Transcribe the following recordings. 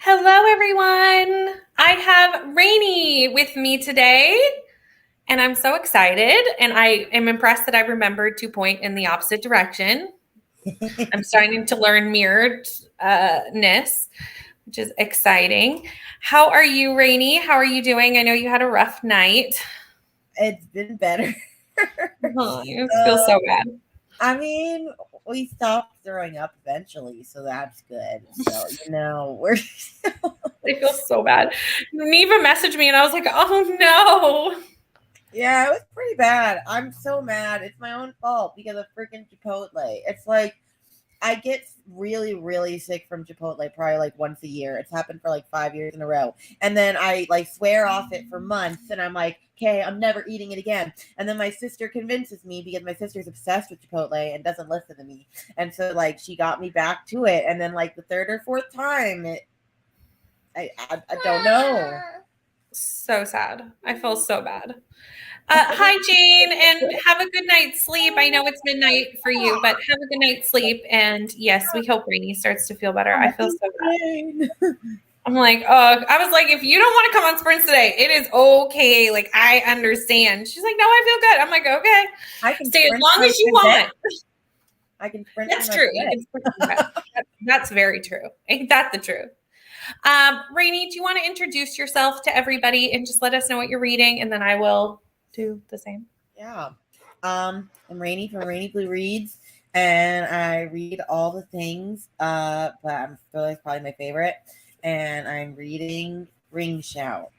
Hello, everyone. I have Rainy with me today, and I'm so excited. And I am impressed that I remembered to point in the opposite direction. I'm starting to learn mirroredness, which is exciting. How are you, Rainy? How are you doing? I know you had a rough night. It's been better. Oh, I feel so bad. I mean, we stopped throwing up eventually, so that's good. So, we're I feel so bad. Neva messaged me, and I was like, oh no. yeah, it was pretty bad. I'm so mad. It's my own fault because of freaking Chipotle. It's like I get really, really sick from Chipotle probably like once a year. It's happened for like 5 years in a row. And then I like swear off it for months and I'm like, okay, I'm never eating it again. And then my sister convinces me because my sister's obsessed with Chipotle and doesn't listen to me. And so like she got me back to it. And then like the third or fourth time, I don't know. So sad. I feel so bad. Hi, Jane, and have a good night's sleep. I know it's midnight for you, but have a good night's sleep. And yes, we hope Rainy starts to feel better. I feel so bad. I'm like, I was like, if you don't want to come on Sprints today, it is okay. Like, I understand. She's like, no, I feel good. I'm like, okay. I can stay as long as you want. I can sprint. That's true. You can sprint that's very true. Ain't that the truth? Rainy, do you want to introduce yourself to everybody and just let us know what you're reading, and then I will do the same. Yeah. I'm Rainy from Rainy Blue Reads, and I read all the things, but I'm still probably my favorite, and I'm reading Ring Shout.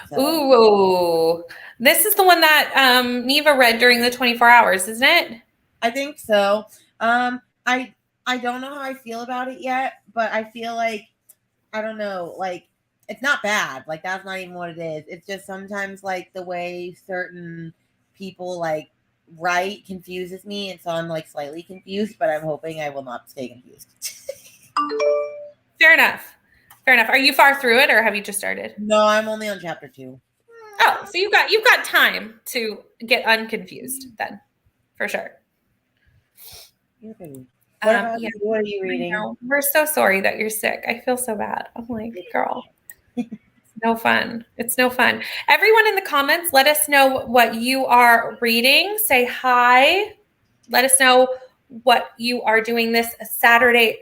So. Ooh, this is the one that Neva read during the 24 hours, isn't it? I think so. I don't know how I feel about it yet, but I feel like, I don't know, like, it's not bad. Like, that's not even what it is. It's just sometimes, like, the way certain people, like, write confuses me. And so I'm, like, slightly confused, but I'm hoping I will not stay confused. Fair enough. Fair enough. Are you far through it, or have you just started? No, I'm only on chapter 2. Oh, so you've got time to get unconfused then, for sure. What about you? What are you reading? We're so sorry that you're sick. I feel so bad. I'm like, girl, it's no fun. It's no fun. Everyone in the comments, let us know what you are reading. Say hi. Let us know what you are doing this Sunday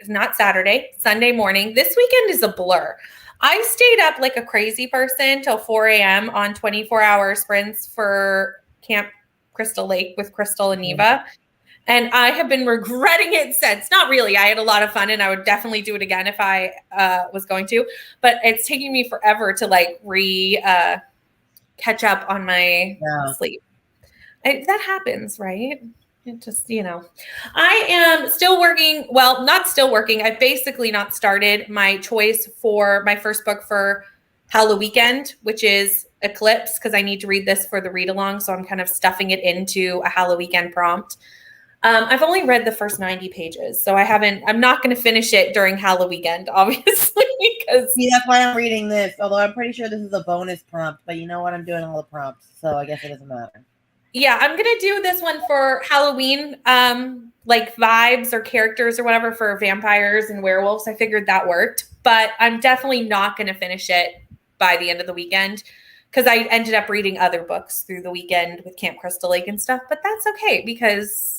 morning. This weekend is a blur. I stayed up like a crazy person till 4 a.m. on 24-hour sprints for Camp Crystal Lake with Crystal and Neva. And I have been regretting it since. Not really. I had a lot of fun, and I would definitely do it again if I was going to. But it's taking me forever to like catch up on my sleep. That happens, right? It just, I am still working. Well, not still working. I've basically not started my choice for my first book for Halloween, which is Eclipse, because I need to read this for the read along. So I'm kind of stuffing it into a Halloween prompt. I've only read the first 90 pages, so I'm not going to finish it during Halloween, obviously, because... See, that's why I'm reading this, although I'm pretty sure this is a bonus prompt, but you know what? I'm doing all the prompts, so I guess it doesn't matter. Yeah, I'm going to do this one for Halloween, like vibes or characters or whatever for vampires and werewolves. I figured that worked, but I'm definitely not going to finish it by the end of the weekend, because I ended up reading other books through the weekend with Camp Crystal Lake and stuff, but that's okay, because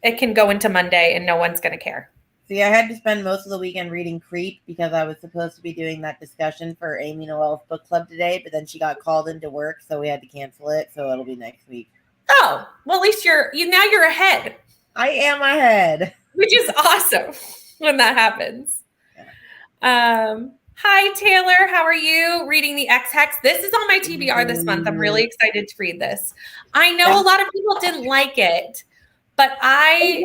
it can go into Monday and no one's going to care. See, I had to spend most of the weekend reading Creep because I was supposed to be doing that discussion for Amy Noel's book club today, but then she got called into work, so we had to cancel it, so it'll be next week. Oh, well, at least now you're ahead. I am ahead. Which is awesome when that happens. Yeah. Hi, Taylor. How are you? Reading the X-Hex. This is on my TBR this month. I'm really excited to read this. I know a lot of people didn't like it, but I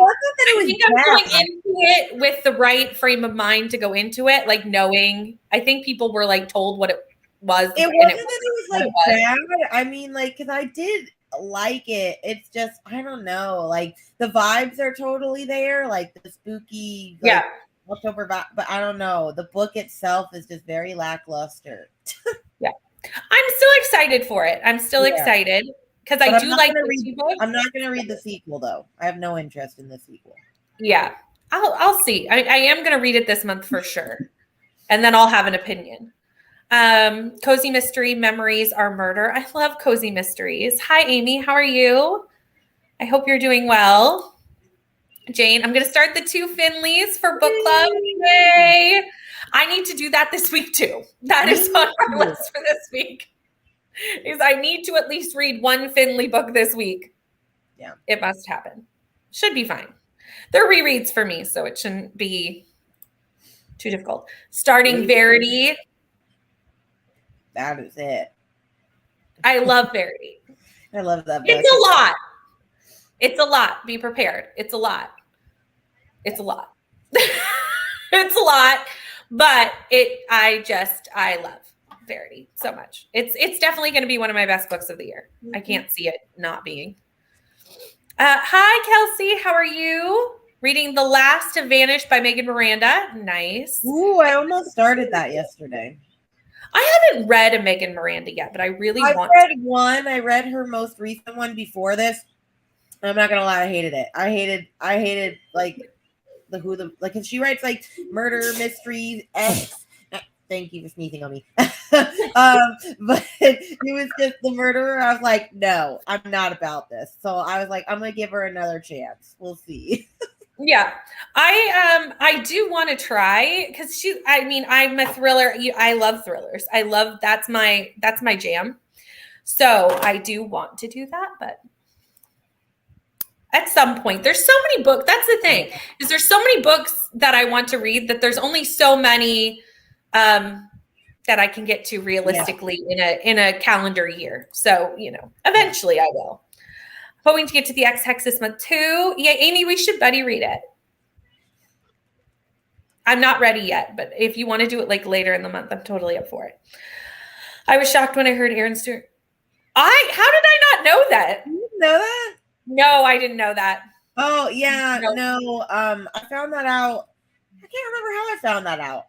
think I'm going into it with the right frame of mind to go into it, like knowing. I think people were like told what it was. It wasn't that it was like bad. I mean, like, because I did like it. It's just, I don't know. Like, the vibes are totally there. Like, the spooky, like, October vibe. But I don't know. The book itself is just very lackluster. Yeah. I'm still excited for it. I'm still excited. Because I do like the book. I'm not going to read the sequel, though. I have no interest in the sequel. Yeah. I'll see. I am going to read it this month for sure. and then I'll have an opinion. Cozy Mystery Memories Are Murder. I love Cozy Mysteries. Hi, Amy. How are you? I hope you're doing well. Jane, I'm going to start the 2 Finleys for book club. Yay! I need to do that this week too. That is on our list for this week. Is I need to at least read 1 Finley book this week. Yeah. It must happen. Should be fine. They're rereads for me, so it shouldn't be too difficult. Starting Verity. That is it. I love Verity. I love that book. It's a lot. It's a lot. Be prepared. It's a lot. It's a lot. It's a lot, but I love Verity so much. It's definitely going to be one of my best books of the year. I can't see it not being. Hi, Kelsey. How are you? Reading The Last to Vanish by Megan Miranda. Nice. Ooh, I almost started that yesterday. I haven't read a Megan Miranda yet, but I really want to. I read one. I read her most recent one before this. I'm not gonna lie, I hated it. I hated like because she writes like murder mysteries. Thank you for sneezing on me. But it was just the murderer. I was like, no, I'm not about this. So I was like, I'm gonna give her another chance. We'll see. Yeah, I do want to try because I'm a thriller. I love thrillers. That's my jam. So I do want to do that, but at some point, there's so many books. That's the thing, is there's so many books that I want to read that there's only so many that I can get to realistically in a calendar year. So, eventually I will. Hoping to get to the X-Hex this month too. Yeah, Amy, we should buddy read it. I'm not ready yet, but if you want to do it like later in the month, I'm totally up for it. I was shocked when I heard Aaron Stewart. How did I not know that? You didn't know that? No, I didn't know that. Oh yeah, no. I found that out. I can't remember how I found that out.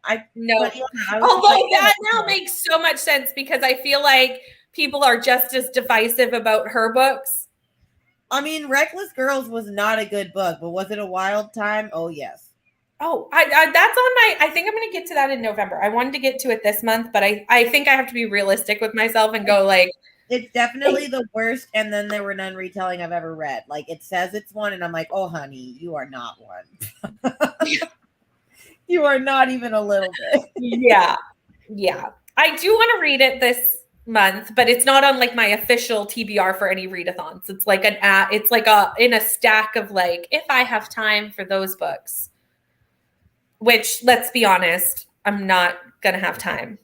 Although that now makes so much sense because I feel like people are just as divisive about her books. I mean, Reckless Girls was not a good book, but was it a wild time? Oh yes. Oh, that's on my. I think I'm going to get to that in November. I wanted to get to it this month, but I think I have to be realistic with myself and go like. It's definitely the worst, and then there were none retelling I've ever read. Like it says it's one, and I'm like, oh honey, you are not one. You are not even a little bit. Yeah. I do want to read it this month, but it's not on like my official TBR for any readathons. It's like in a stack of like if I have time for those books. Which, let's be honest, I'm not gonna have time.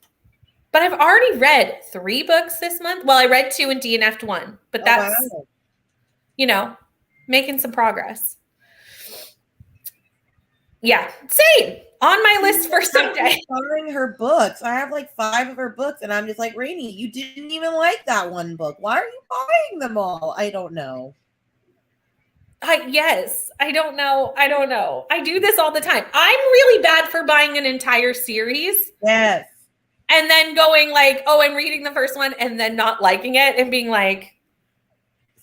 But I've already read 3 books this month. Well, I read 2 and DNF'd 1, but that's making some progress. Yeah, same on my list for someday. Following her books, I have like 5 of her books, and I'm just like, Rainey, you didn't even like that one book. Why are you buying them all? I don't know. Yes, I don't know. I do this all the time. I'm really bad for buying an entire series. Yes. And then going like, oh, I'm reading the first one and then not liking it and being like,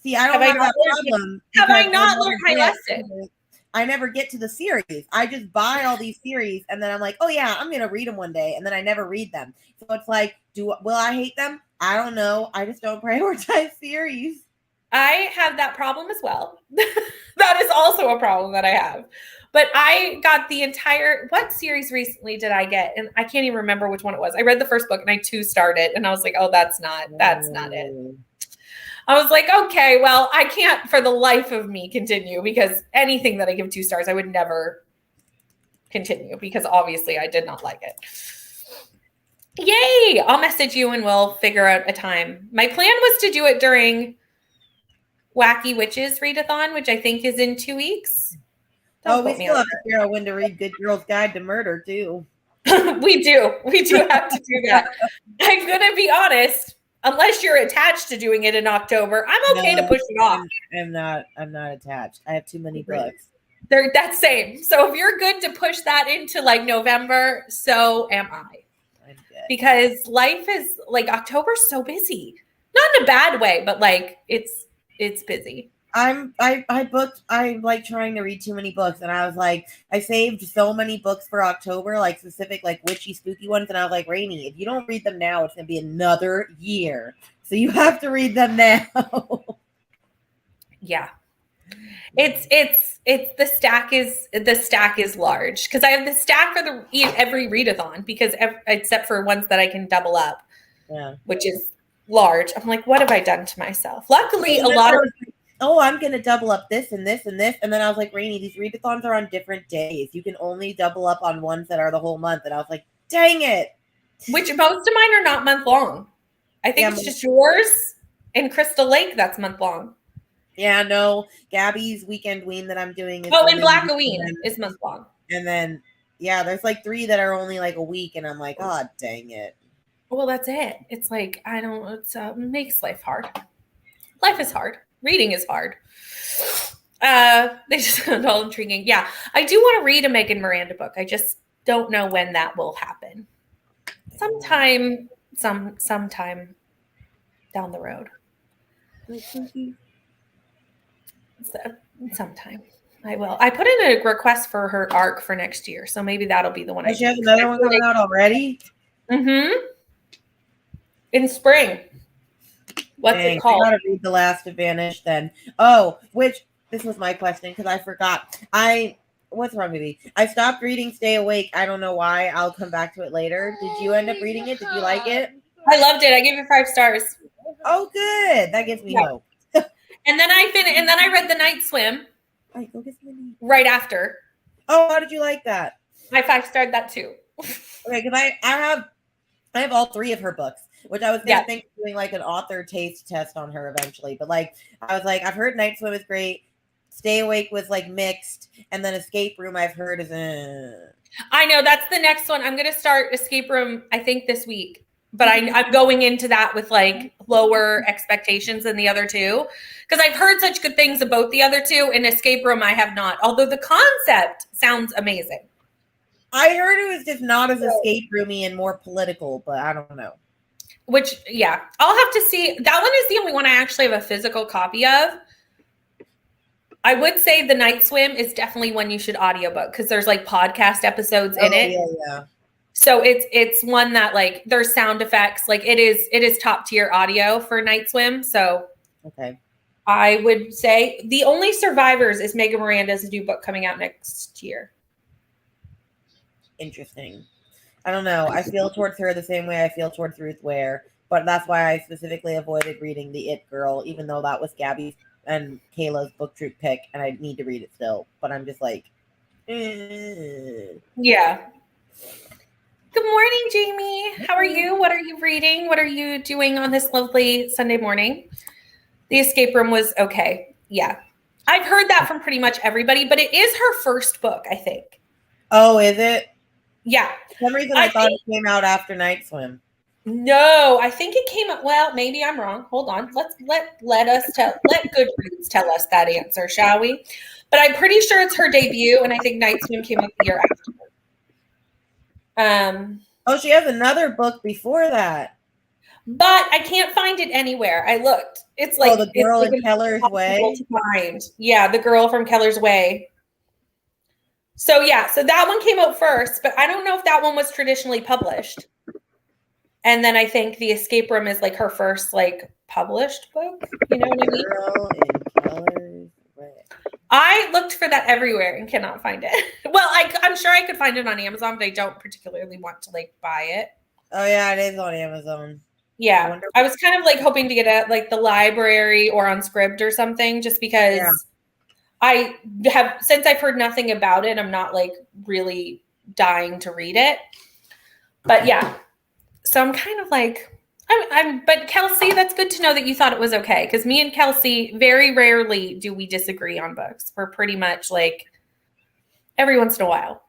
see, I don't have that problem. Have I not learned my lesson? I never get to the series. I just buy all these series and then I'm like, oh yeah, I'm going to read them one day. And then I never read them. So it's like, will I hate them? I don't know. I just don't prioritize series. I have that problem as well. That is also a problem that I have. But I got the entire, what series recently did I get? And I can't even remember which one it was. I read the first book and I 2 started and I was like, oh, that's not it. I was like, okay, well, I can't for the life of me continue because anything that I give 2 stars, I would never continue because obviously I did not like it. Yay! I'll message you and we'll figure out a time. My plan was to do it during Wacky Witches readathon, which I think is in 2 weeks. We still have to figure out when to read Good Girl's Guide to Murder, too. We do have to do that. I'm going to be honest. Unless you're attached to doing it in October, I'm okay to push it off. I'm not attached. I have too many books. That's same. So if you're good to push that into like November, so am I. I'm good. Because life is like October's so busy. Not in a bad way, but like it's busy. I like trying to read too many books, and I was like, I saved so many books for October, like specific, like witchy, spooky ones, and I was like, Rainy, if you don't read them now, it's gonna be another year, so you have to read them now. Yeah. It's the stack is large because I have the stack for every readathon because except for ones that I can double up, Yeah, which is large. I'm like, what have I done to myself? Luckily, a lot of I'm gonna double up this and this and this, and then I was like, Rainy, these readathons are on different days. You can only double up on ones that are the whole month, and I was like, dang it. which most of mine are not month long. I think it's just yours and Crystal Lake that's month long. Yeah, no, Gabby's Weekend Ween that I'm doing is and Blackoween is month long. And then yeah, there's like 3 that are only like a week, and I'm like, oh dang it. Well, that's it. It's like it makes life hard. Life is hard. Reading is hard. They just sound all intriguing. Yeah, I do want to read a Megan Miranda book. I just don't know when that will happen. Sometime down the road. Sometime I will. I put in a request for her arc for next year, so maybe that'll be the one. She has another one coming out already. Mm-hmm. In spring. What's it called? I gotta read The Last to Vanish then. Oh, which this was my question because I forgot. What's wrong with me? I stopped reading Stay Awake. I don't know why. I'll come back to it later. Did you end up reading it? Did you like it? I loved it. I gave it 5 stars. Oh, good. That gives me hope. And then I read The Night Swim. Right, go get some right after. Oh, how did you like that? I 5-starred that too. Okay, because I have all 3 of her books, which I was thinking doing like an author taste test on her eventually. But like I was like, I've heard Night Swim is great. Stay Awake was like mixed, and then Escape Room I've heard is. I know that's the next one. I'm gonna start Escape Room. I think this week, but I'm going into that with like lower expectations than the other 2 because I've heard such good things about the other 2, and Escape Room I have not. Although the concept sounds amazing. I heard it was just not as escape roomy and more political, but I don't know. Which, yeah, I'll have to see. That one is the only one I actually have a physical copy of. I would say The Night Swim is definitely one you should audiobook because there's like podcast episodes in it. Yeah. So it's one that like there's sound effects. Like it is top tier audio for Night Swim. So okay. I would say The Only Survivors is Megan Miranda's new book coming out next year. Interesting. I don't know. I feel towards her the same way I feel towards Ruth Ware, but that's why I specifically avoided reading The It Girl, even though that was Gabby's and Kayla's book troop pick, and I need to read it still. But I'm just like, Yeah. Good morning, Jamie. How are you? What are you reading? What are you doing on this lovely Sunday morning? The Escape Room was okay. Yeah. I've heard that from pretty much everybody, but it is her first book, I think. Oh, is it? Yeah. For some reason I thought it came out after Night Swim. No, I think it came out. Well, maybe I'm wrong. Hold on. Let Goodreads tell us that answer, shall we? But I'm pretty sure it's her debut, and I think Night Swim came out the year after. Oh, she has another book before that. But I can't find it anywhere. I looked. It's like The Girl in Keller's Way. To find. Yeah, The Girl from Keller's Way. So yeah, so that one came out first, but I don't know if that one was traditionally published. And then I think The Escape Room is like her first like published book. You know what I mean? Girl in Keller's Way. I looked for that everywhere and cannot find it. Well, I'm sure I could find it on Amazon, but I don't particularly want to like buy it. Oh yeah, it is on Amazon. Yeah, I was kind of like hoping to get it at like the library or on Scribd or something, just because I have, since I've heard nothing about it, I'm not like really dying to read it. But yeah, so I'm kind of like, but Kelsey, that's good to know that you thought it was okay. Because me and Kelsey, very rarely do we disagree on books. We're pretty much like every once in a while.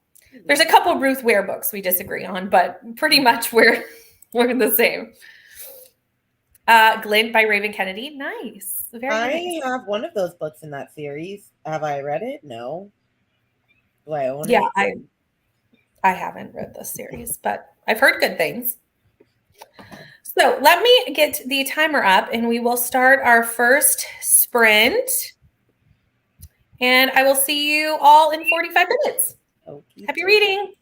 There's a couple Ruth Ware books we disagree on, but pretty much we're the same. Glint by Raven Kennedy. Nice. Very nice. Have one of those books in that series. Have I read it? No. Do I own it? Yeah, I haven't read this series, but I've heard good things. So let me get the timer up and we will start our first sprint. And I will see you all in 45 minutes. Okay. Happy reading.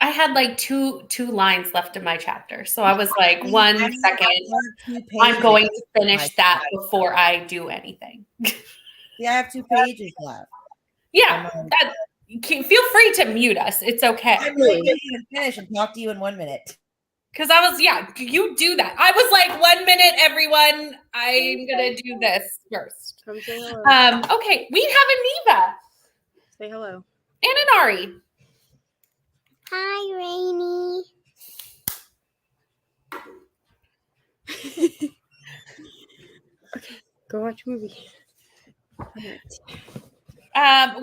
I had like two lines left in my chapter. So I was like, 1 second, I'm going to finish that before I do anything. Yeah, I have 2 pages left. Yeah, feel free to mute us. It's okay. I'm going to finish and talk to you in 1 minute. Because I was, you do that. I was like, 1 minute, everyone. I'm going to do this first. Come say hello. Okay, we have Aniva. Say hello. And Inari. Hi, Rainy. Okay, go watch a movie.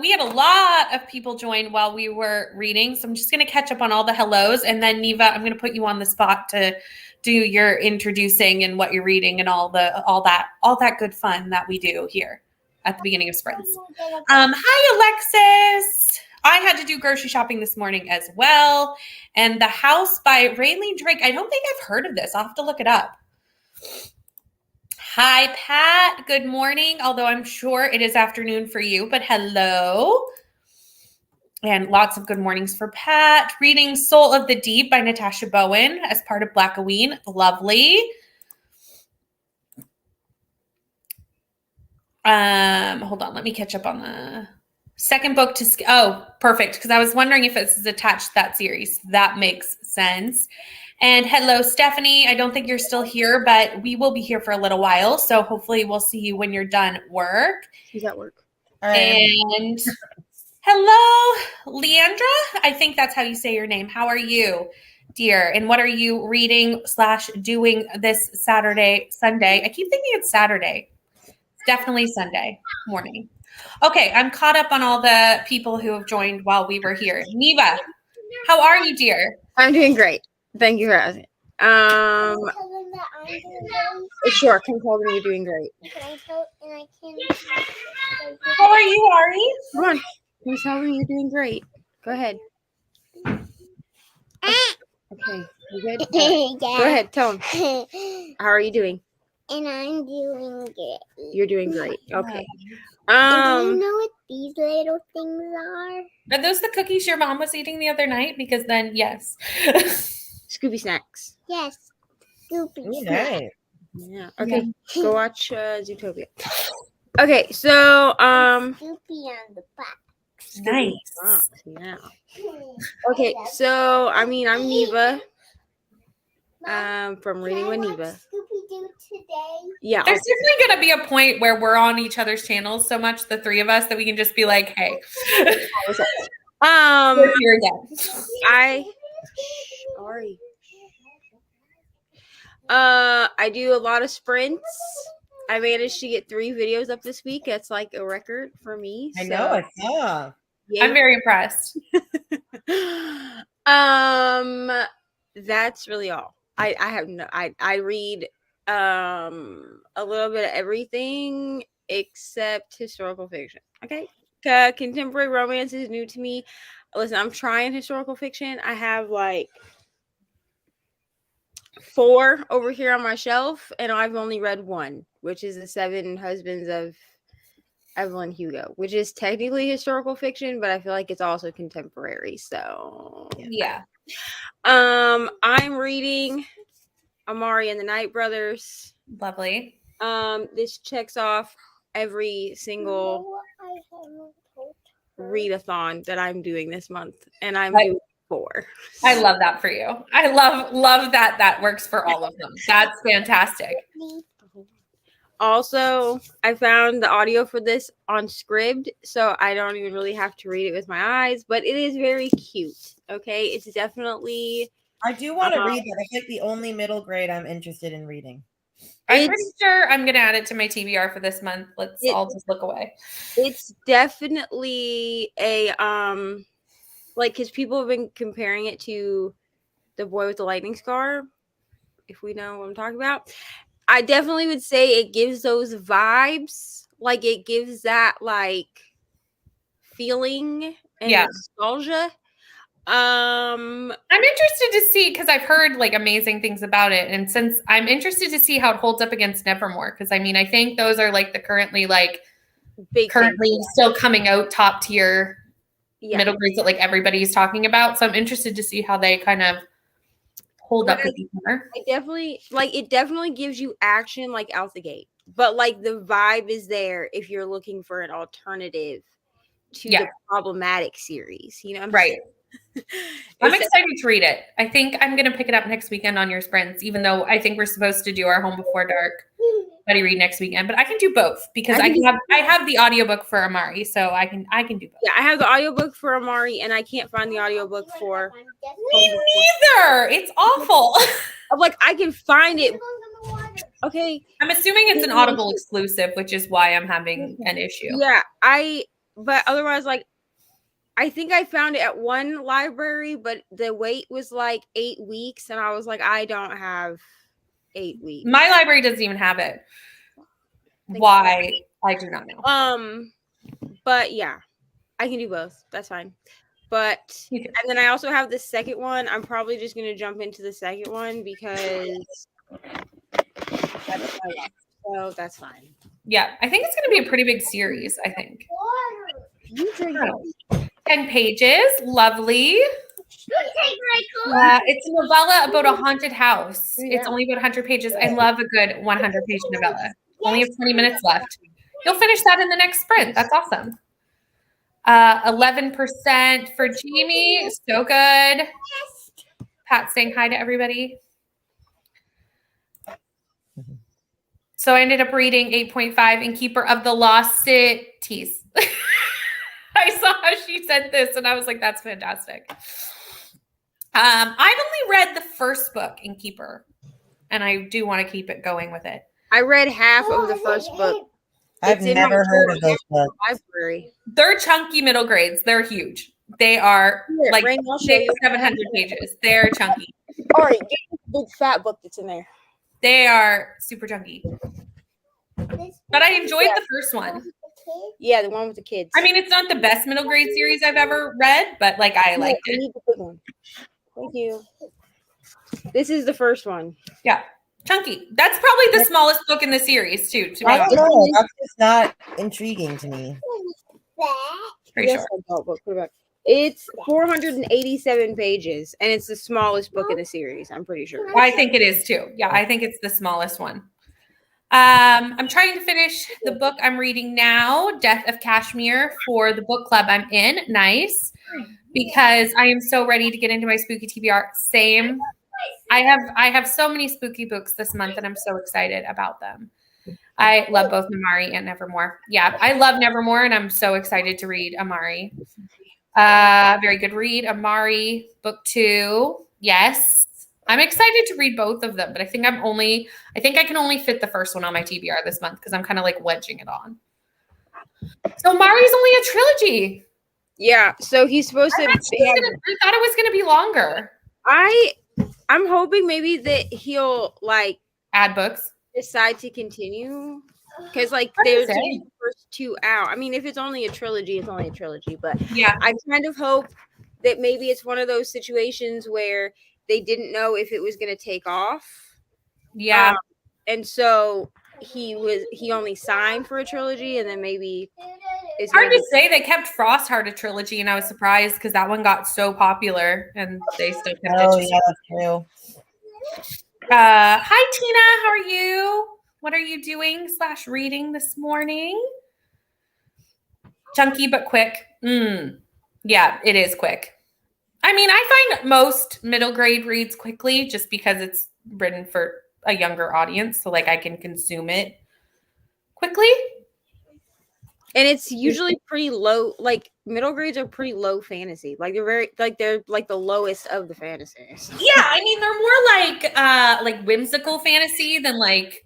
We had a lot of people join while we were reading, so I'm just going to catch up on all the hellos, and then Neva, I'm going to put you on the spot to do your introducing and what you're reading and all that good fun that we do here at the beginning of sprints. Hi, Alexis. I had to do grocery shopping this morning as well, and The House by Raylene Drake. I don't think I've heard of this. I'll have to look it up. Hi, Pat. Good morning, although I'm sure it is afternoon for you, but hello. And lots of good mornings for Pat. Reading Soul of the Deep by Natasha Bowen as part of Blackoween. Lovely. Hold on. Let me catch up on the second book perfect. Because I was wondering if this is attached to that series. That makes sense. And hello, Stephanie. I don't think you're still here, but we will be here for a little while. So hopefully we'll see you when you're done work. She's at work. And hello, Leandra. I think that's how you say your name. How are you, dear? And what are you reading / doing this Sunday? I keep thinking it's Saturday. It's definitely Sunday morning. Okay, I'm caught up on all the people who have joined while we were here. Neva, how are you, dear? I'm doing great. Thank you for asking. Sure, can tell them you're doing great. How are you, Ari? Come on, can tell them you're doing great. Go ahead. Okay, you good? Go ahead, tell them. How are you doing? And I'm doing good. You're doing great. Okay. And do you know what these little things are? Are those the cookies your mom was eating the other night? Because then, yes. Scooby snacks. Yes. Scoopy. Ooh, snack. nice. Yeah. Okay. Go watch Zootopia. Okay. So Scoopy on the box. Nice. Yeah. Okay. So I'm Neva. From Reading with Neva. Scooby Doo today. Yeah. There's definitely going to be a point where we're on each other's channels so much, the three of us, that we can just be like, hey. We're here again. Sorry. I do a lot of sprints. I managed to get 3 videos up this week. That's like a record for me. I know, I saw. Yeah. I'm very impressed. That's really all. I read a little bit of everything except historical fiction. Okay. Contemporary romance is new to me. Listen, I'm trying historical fiction. I have like 4 over here on my shelf, and I've only read 1, which is The 7 Husbands of Evelyn Hugo, which is technically historical fiction, but I feel like it's also contemporary. So Yeah. I'm reading Amari and the Night Brothers. Lovely. This checks off every single readathon that I'm doing this month, and I'm doing 4. I love that for you. I love that works for all of them. That's fantastic. Also, I found the audio for this on Scribd, so I don't even really have to read it with my eyes, but it is very cute. Okay, it's definitely. I do want to read that. It's like the only middle grade I'm interested in reading. I'm pretty sure I'm going to add it to my TBR for this month. Let's all just look away. It's definitely a because people have been comparing it to The Boy with the Lightning Scar, if we know what I'm talking about. I definitely would say it gives those vibes. Like, it gives that like feeling and nostalgia. I'm interested to see, because I've heard like amazing things about it, and since I'm interested to see how it holds up against Nevermore, because I mean I think those are like the currently still coming out top tier middle grades that like everybody's talking about. So I'm interested to see how they kind of hold up with each other. It definitely gives you action like out the gate, but like the vibe is there if you're looking for an alternative to the problematic series. You know what I'm Right. saying? I'm excited to read it. I think I'm going to pick it up next weekend on your sprints, even though I think we're supposed to do our Home Before Dark buddy read next weekend, but I can do both because I have the audiobook for Amari, so I can do both. Yeah, I have the audiobook for Amari and I can't find the audiobook for Me neither. It's awful. I'm like, I can find it. Okay. I'm assuming it's an Audible exclusive, which is why I'm having an issue. Yeah, but otherwise, like, I think I found it at one library, but the wait was like 8 weeks, and I was like, I don't have 8 weeks. My library doesn't even have it. Why? I do not know. But yeah, I can do both. That's fine. But and then I also have the second one. I'm probably just gonna jump into the second one because so that's fine. Yeah, I think it's gonna be a pretty big series. I think. 10 pages, lovely. It's a novella about a haunted house. It's only about 100 pages. I love a good 100-page novella. Only have 20 minutes left. You'll finish that in the next sprint. That's awesome. 11% for Jamie. So good. Pat saying hi to everybody. So I ended up reading 8.5 in Keeper of the Lost Cities. I saw how she said this and I was like, that's fantastic. I've only read the first book in Keeper and I do want to keep it going with it. I read half of the first book. I've never heard of those books. Library. They're chunky middle grades. They're huge. They are like 700 pages. They're chunky. All right, get the big fat book that's in there. They are super chunky. But I enjoyed the first one. Yeah, the one with the kids. I mean, it's not the best middle grade series I've ever read, but like I liked it. I need the big one. Thank you. This is the first one. Yeah. Chunky. That's probably the smallest book in the series, too. To be I don't honest. know. That's just not intriguing to me. Pretty Yes, sure. adult book. Put it back. It's 487 pages, and it's the smallest book in the series. I'm pretty sure. I think it is too. Yeah, I think it's the smallest one. I'm trying to finish the book I'm reading now, Death of Kashmir, for the book club I'm in. Nice. Because I am so ready to get into my spooky TBR. Same. I have so many spooky books this month, and I'm so excited about them. I love both Amari and Nevermore. Yeah, I love Nevermore, and I'm so excited to read Amari. Very good read. Amari, book 2. Yes. I'm excited to read both of them, but I think I can only fit the first one on my TBR this month because I'm kind of like wedging it on. So Amari's only a trilogy. Yeah, so he's supposed to. I thought it was going to be longer. I'm hoping maybe that he'll like add books, decide to continue because like there's the first 2 out. I mean, if it's only a trilogy, it's only a trilogy. But yeah, I kind of hope that maybe it's one of those situations where they didn't know if it was going to take off. Yeah, and so he only signed for a trilogy, and then maybe. It's hard to say. They kept Frostheart a trilogy, and I was surprised because that one got so popular, and they still kept it. Oh, yeah, that's true. Hi, Tina. How are you? What are you doing / reading this morning? Chunky but quick. Yeah, it is quick. I mean, I find most middle grade reads quickly just because it's written for a younger audience, so like I can consume it quickly. And it's usually pretty low, like middle grades are pretty low fantasy. Like they're like the lowest of the fantasies. Yeah, I mean they're more like whimsical fantasy than like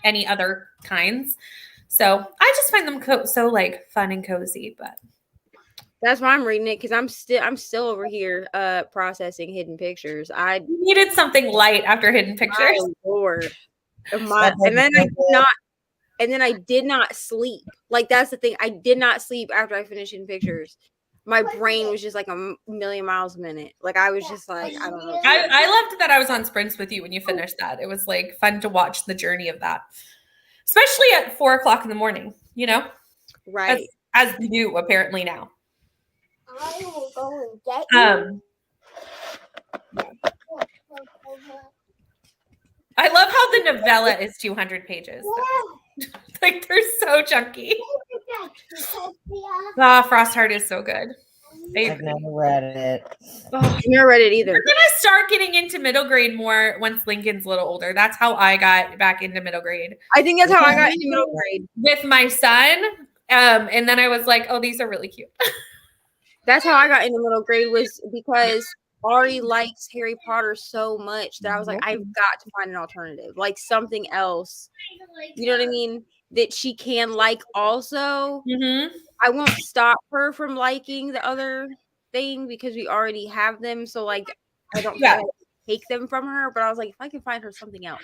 any other kinds. So I just find them so like fun and cozy, but that's why I'm reading it because I'm still over here processing Hidden Pictures. I needed something light after Hidden Pictures. My Lord. And then I did not sleep. Like, that's the thing. I did not sleep after I finished Hidden Pictures. My brain was just like a million miles a minute. Like, I was just like, I don't know. I loved that I was on sprints with you when you finished that. It was like fun to watch the journey of that. Especially at 4:00 in the morning, you know? Right. As new, apparently now. I will go and get you. I love how the novella is 200 pages. Like they're so chunky. Frostheart is so good. I've never read it. I've never read it either. We're gonna start getting into middle grade more once Lincoln's a little older. That's how I got back into middle grade. I think that's how I got into middle grade. With my son. And then I was like, oh, these are really cute. That's how I got into middle grade, was because Ari likes Harry Potter so much that I was like, I've got to find an alternative, like something else. You know what I mean? That she can like also. Mm-hmm. I won't stop her from liking the other thing because we already have them. So like, I don't take them from her. But I was like, if I can find her something else.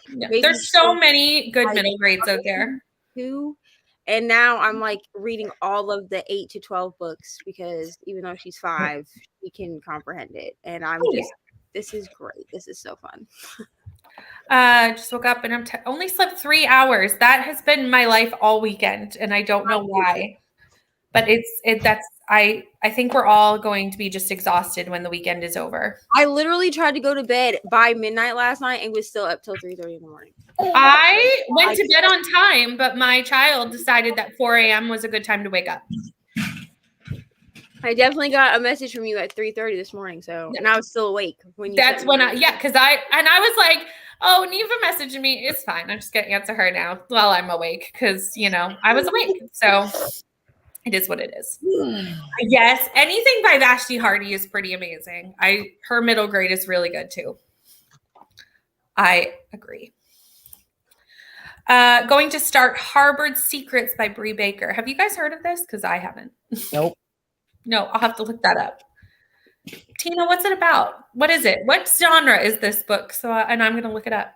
Yeah. There's so many good middle grades out there. Too. And now I'm like reading all of the 8 to 12 books because even though she's 5, she can comprehend it. And I'm this is great. This is so fun. Just woke up and I'm only slept 3 hours. That has been my life all weekend, and I don't know why. But I think we're all going to be just exhausted when the weekend is over. I literally tried to go to bed by midnight last night and was still up till 3:30 in the morning. I went to bed on time, but my child decided that 4 a.m. was a good time to wake up. I definitely got a message from you at 3:30 this morning. So, and I was still awake when you. That's when I was like, oh, Neva messaged me. It's fine. I'm just gonna answer her now while I'm awake because I was awake. So it is what it is. Yes, anything by Vashti Hardy is pretty amazing. Her middle grade is really good too. I agree. Going to start Harbored Secrets by Bree Baker. Have you guys heard of this? Because I haven't. Nope. No, I'll have to look that up. Tina, what's it about? What is it? What genre is this book? And I'm going to look it up.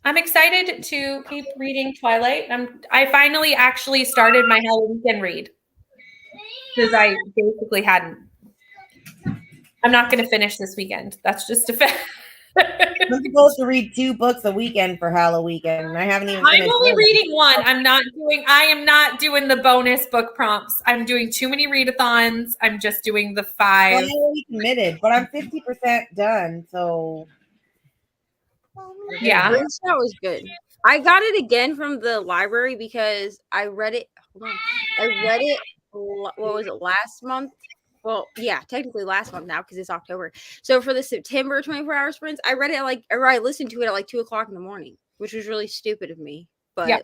I'm excited to keep reading Twilight. I finally actually started my Halloween read because I basically hadn't. I'm not going to finish this weekend. That's just a fact. I'm supposed to read 2 books a weekend for Halloween, and I haven't even. I'm only reading 1. I am not doing the bonus book prompts. I'm doing too many readathons. I'm just doing the 5. I'm already committed, but I'm 50% done. So yeah, that was good. I got it again from the library because I read it. Hold on. I read it. What was it, last month? Well, yeah, technically last month now because it's October. So for the September 24-hour sprints, I read it I listened to it at 2:00 in the morning, which was really stupid of me. But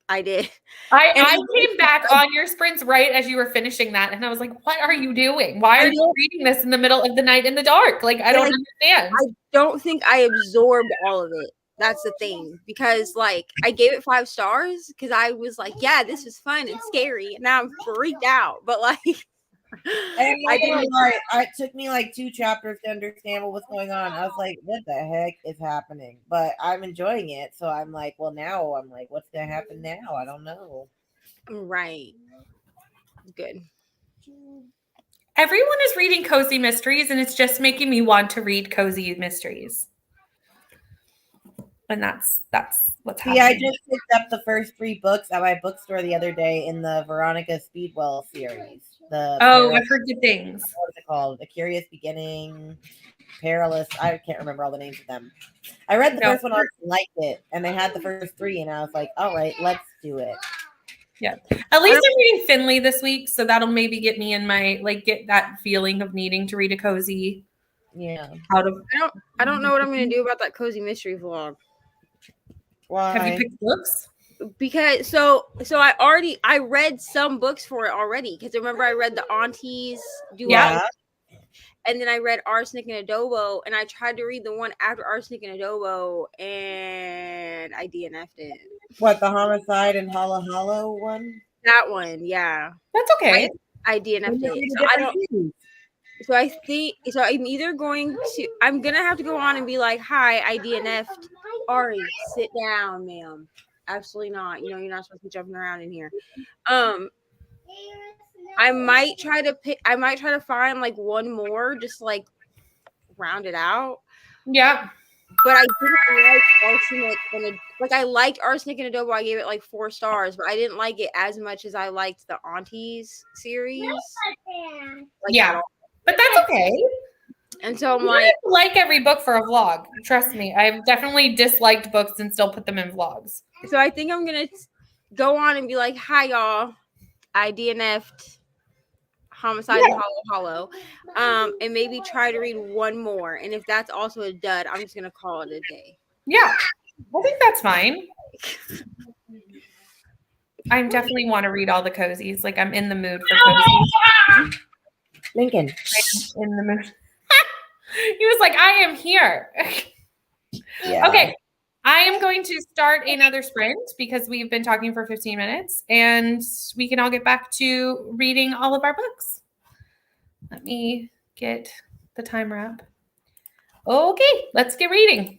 I did. I came back on your sprints right as you were finishing that, and I was like, "What are you doing? Why are you reading this in the middle of the night in the dark? Like, I don't understand." I don't think I absorbed all of it. That's the thing, because I gave it 5 stars because I was like, "Yeah, this was fun and scary," and now I'm freaked out. But And it took me 2 chapters to understand what was going on. I was like, what the heck is happening? But I'm enjoying it. So I'm like, well, now I'm like, what's going to happen now? I don't know. Right. Good. Everyone is reading cozy mysteries, and it's just making me want to read cozy mysteries. And that's what's happening. Yeah, I just picked up the first 3 books at my bookstore the other day in the Veronica Speedwell series. I've heard good things. What is it called? A Curious Beginning, Perilous. I can't remember all the names of them. I read the first one, I liked it, and they had the first 3, and I was like, all right, let's do it. Yeah. At least I'm reading Finley this week, so that'll maybe get me in my get that feeling of needing to read a cozy. Yeah. I don't know what I'm going to do about that cozy mystery vlog. Why? Have you picked books? Because so I read some books for it already, because remember I read the Aunties Duo, and then I read Arsenic and Adobo, and I tried to read the one after Arsenic and Adobo, and I DNF'd it. What, the Homicide and Hollow Hollow one? That one, yeah. That's okay. I DNF'd it. So I think I'm either I'm gonna have to go on and be like, hi, I DNF'd. Ari, sit down, ma'am. Absolutely not. You're not supposed to be jumping around in here. I might try to find one more, just round it out. Yeah. but I didn't like Arsenic like I liked Arsenic and Adobo. I gave it like 4 stars, but I didn't like it as much as I liked the Aunties series. Like at Yeah, all. but that's okay. And so I'm You don't like, have to like every book for a vlog. Trust me, I've definitely disliked books and still put them in vlogs. so I think I'm gonna go on and be like, "Hi y'all, I DNF'd Homicide and Hollow, and maybe try to read one more. And if that's also a dud, I'm just gonna call it a day." Yeah, I think that's fine. I definitely want to read all the cozies. Like I'm in the mood for cozies. Lincoln. In the mood. He was like, I am here. Yeah. Okay. I am going to start another sprint because we've been talking for 15 minutes and we can all get back to reading all of our books. Let me get the timer up. Okay, let's get reading.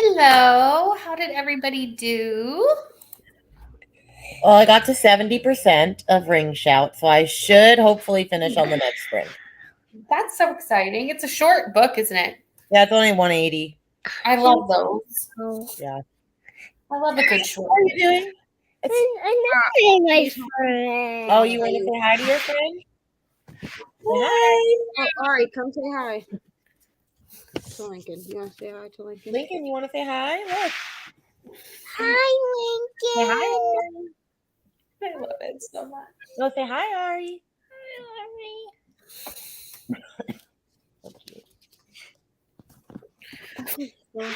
Hello. How did everybody do? Well, I got to 70% of ring shout, so I should hopefully finish on the next sprint. That's so exciting. It's a short book, isn't it? Yeah, it's only 180. I love those. Yeah. I love a good short. How are you doing? I'm not saying my friend. Oh, you want to say hi to your friend? Say hi. Oh, all right, come say hi to Lincoln. You want to say hi to Lincoln? Lincoln, you want to say hi? Look. Hi, Say Lincoln. hi. I love it so much. Go say hi, Ari. Hi,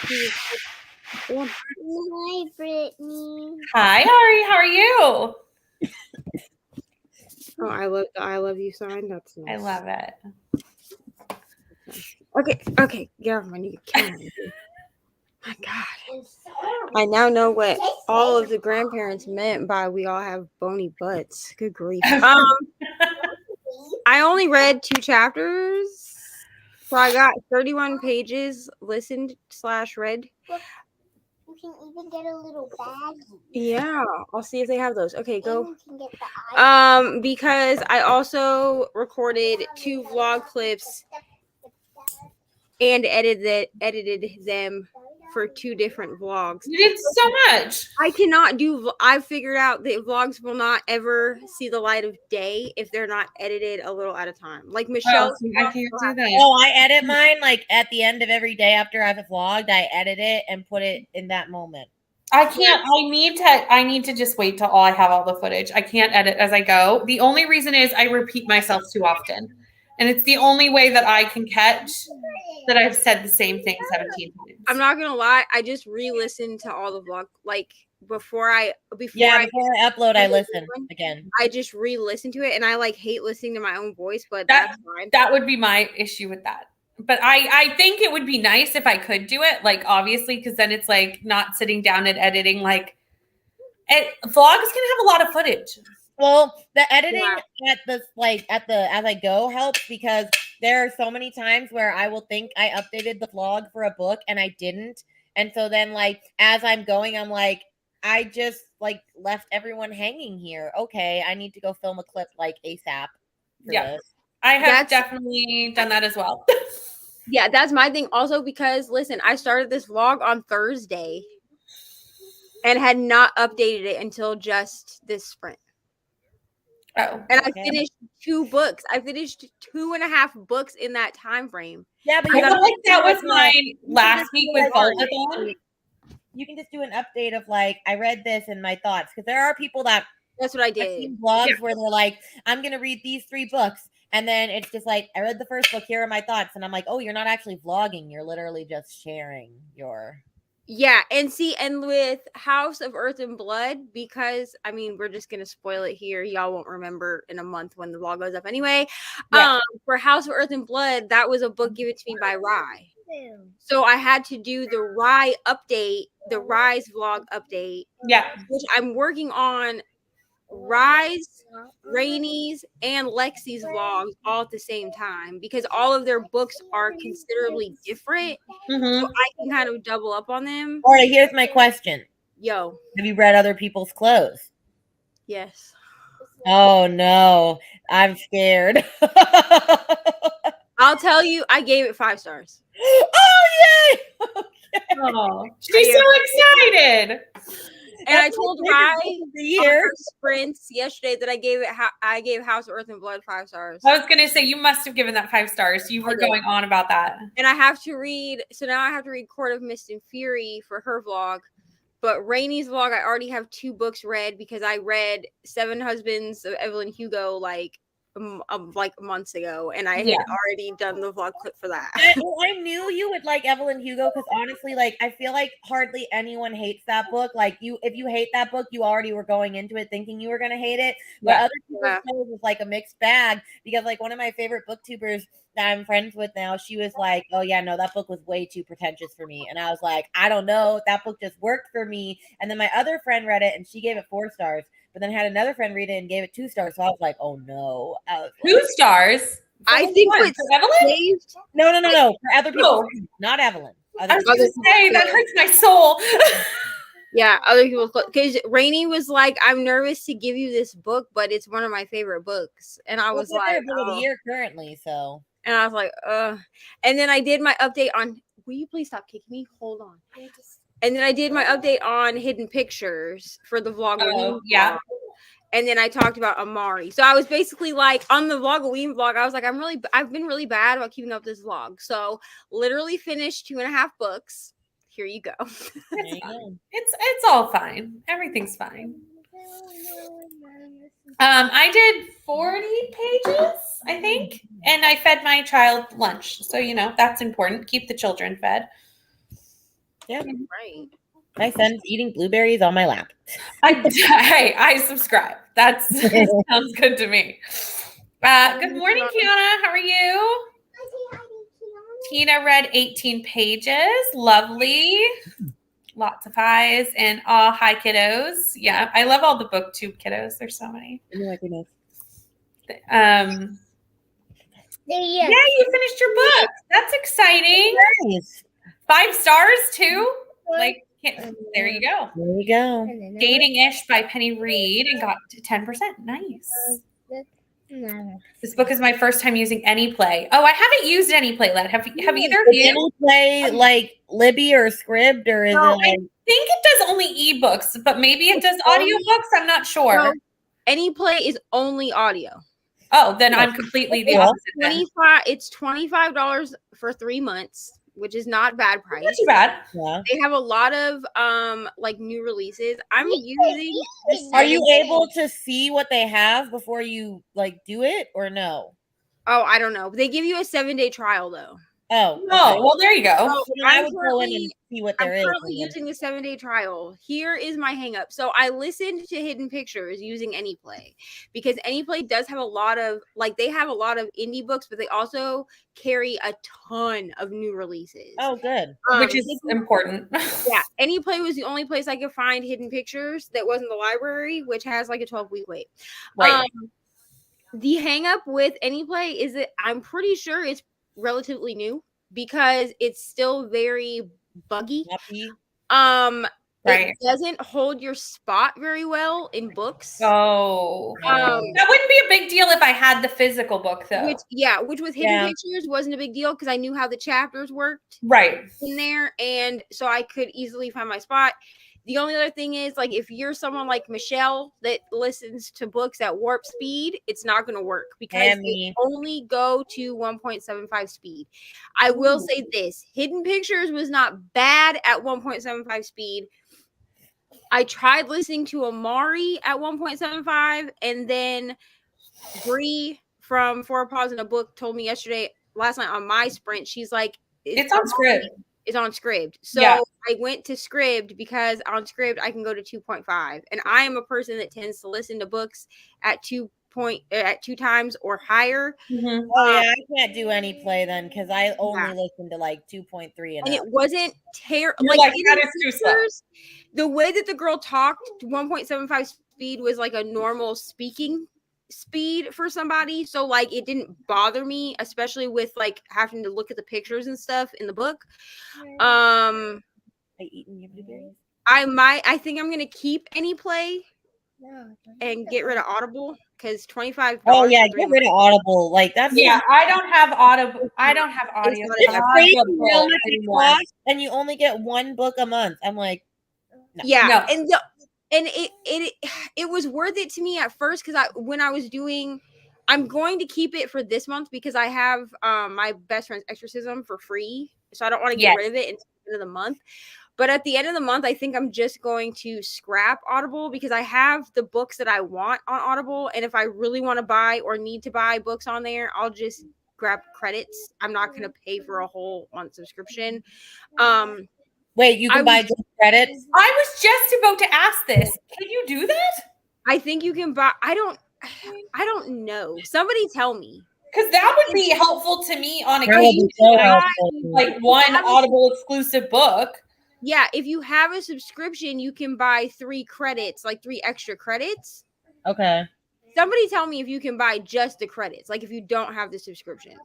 Brittany. Hi, Ari. How are you? Oh, I love the I love you sign. That's nice. I love it. Okay, get off my new camera. My God. I now know what all of the grandparents meant by we all have bony butts. Good grief. I only read 2 chapters. So I got 31 pages listened / read. You can even get a little baggie. Yeah, I'll see if they have those. Okay, go. And you can get the eye. Because I also recorded 2 vlog clips and edited them for 2 different vlogs. You did so much. I cannot do. I figured out that vlogs will not ever see the light of day if they're not edited a little at a time. Like Michelle, I can't do that. Oh, I edit mine like at the end of every day after I've vlogged. I edit it and put it in that moment. I can't. I need to just wait till I have all the footage. I can't edit as I go. The only reason is I repeat myself too often. And it's the only way that I can catch that I've said the same thing 17 times. I'm not gonna lie. I just re-listened to all the vlog before I upload. I listen again. I just re-listened to it, and I hate listening to my own voice, but that's fine. That would be my issue with that. But I think it would be nice if I could do it, obviously, because then it's not sitting down and editing. Vlogs can have a lot of footage. Well, the editing at as I go helps because there are so many times where I will think I updated the vlog for a book and I didn't. And so then as I'm going, I'm I just left everyone hanging here. Okay, I need to go film a clip ASAP. Yeah. I have definitely done that as well. Yeah, that's my thing also because listen, I started this vlog on Thursday and had not updated it until just this sprint. Oh, and I finished 2 books. I finished 2.5 books in that time frame. Yeah, but I feel like that was mine last week with Voltathon. You can just do an update of I read this and my thoughts because there are people that's what I did. I've seen blogs where they're I'm gonna read these 3 books and then it's just I read the first book. Here are my thoughts, and I'm oh, you're not actually vlogging. You're literally just sharing your. Yeah, and with House of Earth and Blood, because we're just gonna spoil it here. Y'all won't remember in a month when the vlog goes up anyway. Yeah. For House of Earth and Blood, that was a book given to me by Rye. So I had to do the Rye update, the Rye's vlog update. Yeah. Which I'm working on Rye's, Rainy's, and Lexi's vlogs all at the same time because all of their books are considerably different. Mm-hmm. So I can kind of double up on them. All right, here's my question. Yo. Have you read other people's clothes? Yes. Oh no, I'm scared. I'll tell you, I gave it 5 stars. Oh yay! Okay. Oh, she's so excited. And I told Rye on her sprints yesterday that I gave House of Earth and Blood 5 stars. I was gonna say you must have given that 5 stars. You were going on about that. And I have to read. So now I have to read Court of Mist and Fury for her vlog. But Rainy's vlog, I already have 2 books read because I read 7 Husbands of Evelyn Hugo months ago, and I had already done the vlog clip for that. I knew you would like Evelyn Hugo because honestly, I feel like hardly anyone hates that book. If you hate that book, you already were going into it thinking you were gonna hate it. But other people's was a mixed bag because one of my favorite booktubers that I'm friends with now, she was oh yeah, no, that book was way too pretentious for me, and I was I don't know, that book just worked for me. And then my other friend read it and she gave it 4 stars. But then had another friend read it and gave it 2 stars. So I was oh no. 2 stars? I think it's Evelyn? No. For other people, not Evelyn. I was going to say, that hurts my soul. Yeah, other people's book. Because Rainey was like, I'm nervous to give you this book, but it's one of my favorite books. And I was like, book of the year currently, so. And I was like, And then I did my update on, will you please stop kicking me? Hold on. And then I did my update on Hidden Pictures for the vlog. Oh, yeah. And then I talked about Amari. So I was basically like on the Vlogoween vlog, I was like, I've been really bad about keeping up this vlog. So literally finished 2.5 books. Here you go. It's fine. It's all fine. Everything's fine. I did 40 pages, I think, and I fed my child lunch. So, that's important. Keep the children fed. Yeah. Right. My son's eating blueberries on my lap. I subscribe. That sounds good to me. Good morning, Kiana. How are you? Tina read 18 pages. Lovely. Lots of highs and hi, kiddos. Yeah, I love all the booktube kiddos. There's so many. Oh my goodness. Yeah, you finished your book. That's exciting. Nice. 5 stars too. There you go. There you go. Dating-ish by Penny Reed and got 10%. Nice. This book is my first time using AnyPlay. Oh, I haven't used AnyPlay yet. Have either of you? AnyPlay like Libby or Scribd, or is it like... I think it does only ebooks, but maybe it does audiobooks. I'm not sure. No, AnyPlay is only audio. Oh, then I'm completely the opposite. It's $25 for 3 months, which is not bad price. Not too bad. Yeah. They have a lot of like new releases. I'm using. Are you able to see what they have before you like do it, or no? Oh, I don't know. They give you a 7-day trial though. Oh, okay. Well, there you go. So I would go in and see what there is. I'm currently using the 7-day trial. Here is my hang up. So I listened to Hidden Pictures using AnyPlay because AnyPlay does have a lot of, they have a lot of indie books, but they also carry a ton of new releases. Oh, good. Which is important. Yeah. AnyPlay was the only place I could find Hidden Pictures that wasn't the library, which has like a 12-week wait. Right. The hang up with AnyPlay is that I'm pretty sure it's relatively new because it's still very buggy. Right. It doesn't hold your spot very well in books. Oh, that wouldn't be a big deal if I had the physical book, though. Which with Hidden Pictures wasn't a big deal because I knew how the chapters worked right in there, and so I could easily find my spot. The only other thing is, if you're someone like Michelle that listens to books at warp speed, it's not going to work because they only go to 1.75 speed. I will say this. Hidden Pictures was not bad at 1.75 speed. I tried listening to Amari at 1.75, and then Bree from Four Paws in a Book told me last night on my sprint, she's like, it's on Scribd. Is on Scribd. So I went to Scribd because on Scribd I can go to 2.5, and I am a person that tends to listen to books at 2 times or higher. Mm-hmm. Oh yeah, I can't do AnyPlay then because I only listen to 2.3 and it wasn't terrible. That is too slow. The way that the girl talked, 1.75 speed was like a normal speaking speed for somebody, so it didn't bother me, especially with having to look at the pictures and stuff in the book. I think I'm gonna keep AnyPlay and get rid of Audible because $25. Oh yeah, get rid of Audible. That's I don't have Audible. I don't have audio. It's crazy how much it costs, and you only get 1 book a month. I'm like, no. Yeah, no. And it was worth it to me at first because I'm going to keep it for this month because I have my best friend's exorcism for free, so I don't want to get rid of it until the end of the month. But at the end of the month, I think I'm just going to scrap Audible because I have the books that I want on Audible, and if I really want to buy or need to buy books on there, I'll just grab credits. I'm not going to pay for a whole month subscription. Wait, you can buy just credits? I was just about to ask this. Can you do that? I think you can buy. I don't know. Somebody tell me. Because that would be helpful to me on occasion. One Audible exclusive book. Yeah, if you have a subscription, you can buy 3 credits, 3 extra credits. Okay. Somebody tell me if you can buy just the credits, if you don't have the subscription.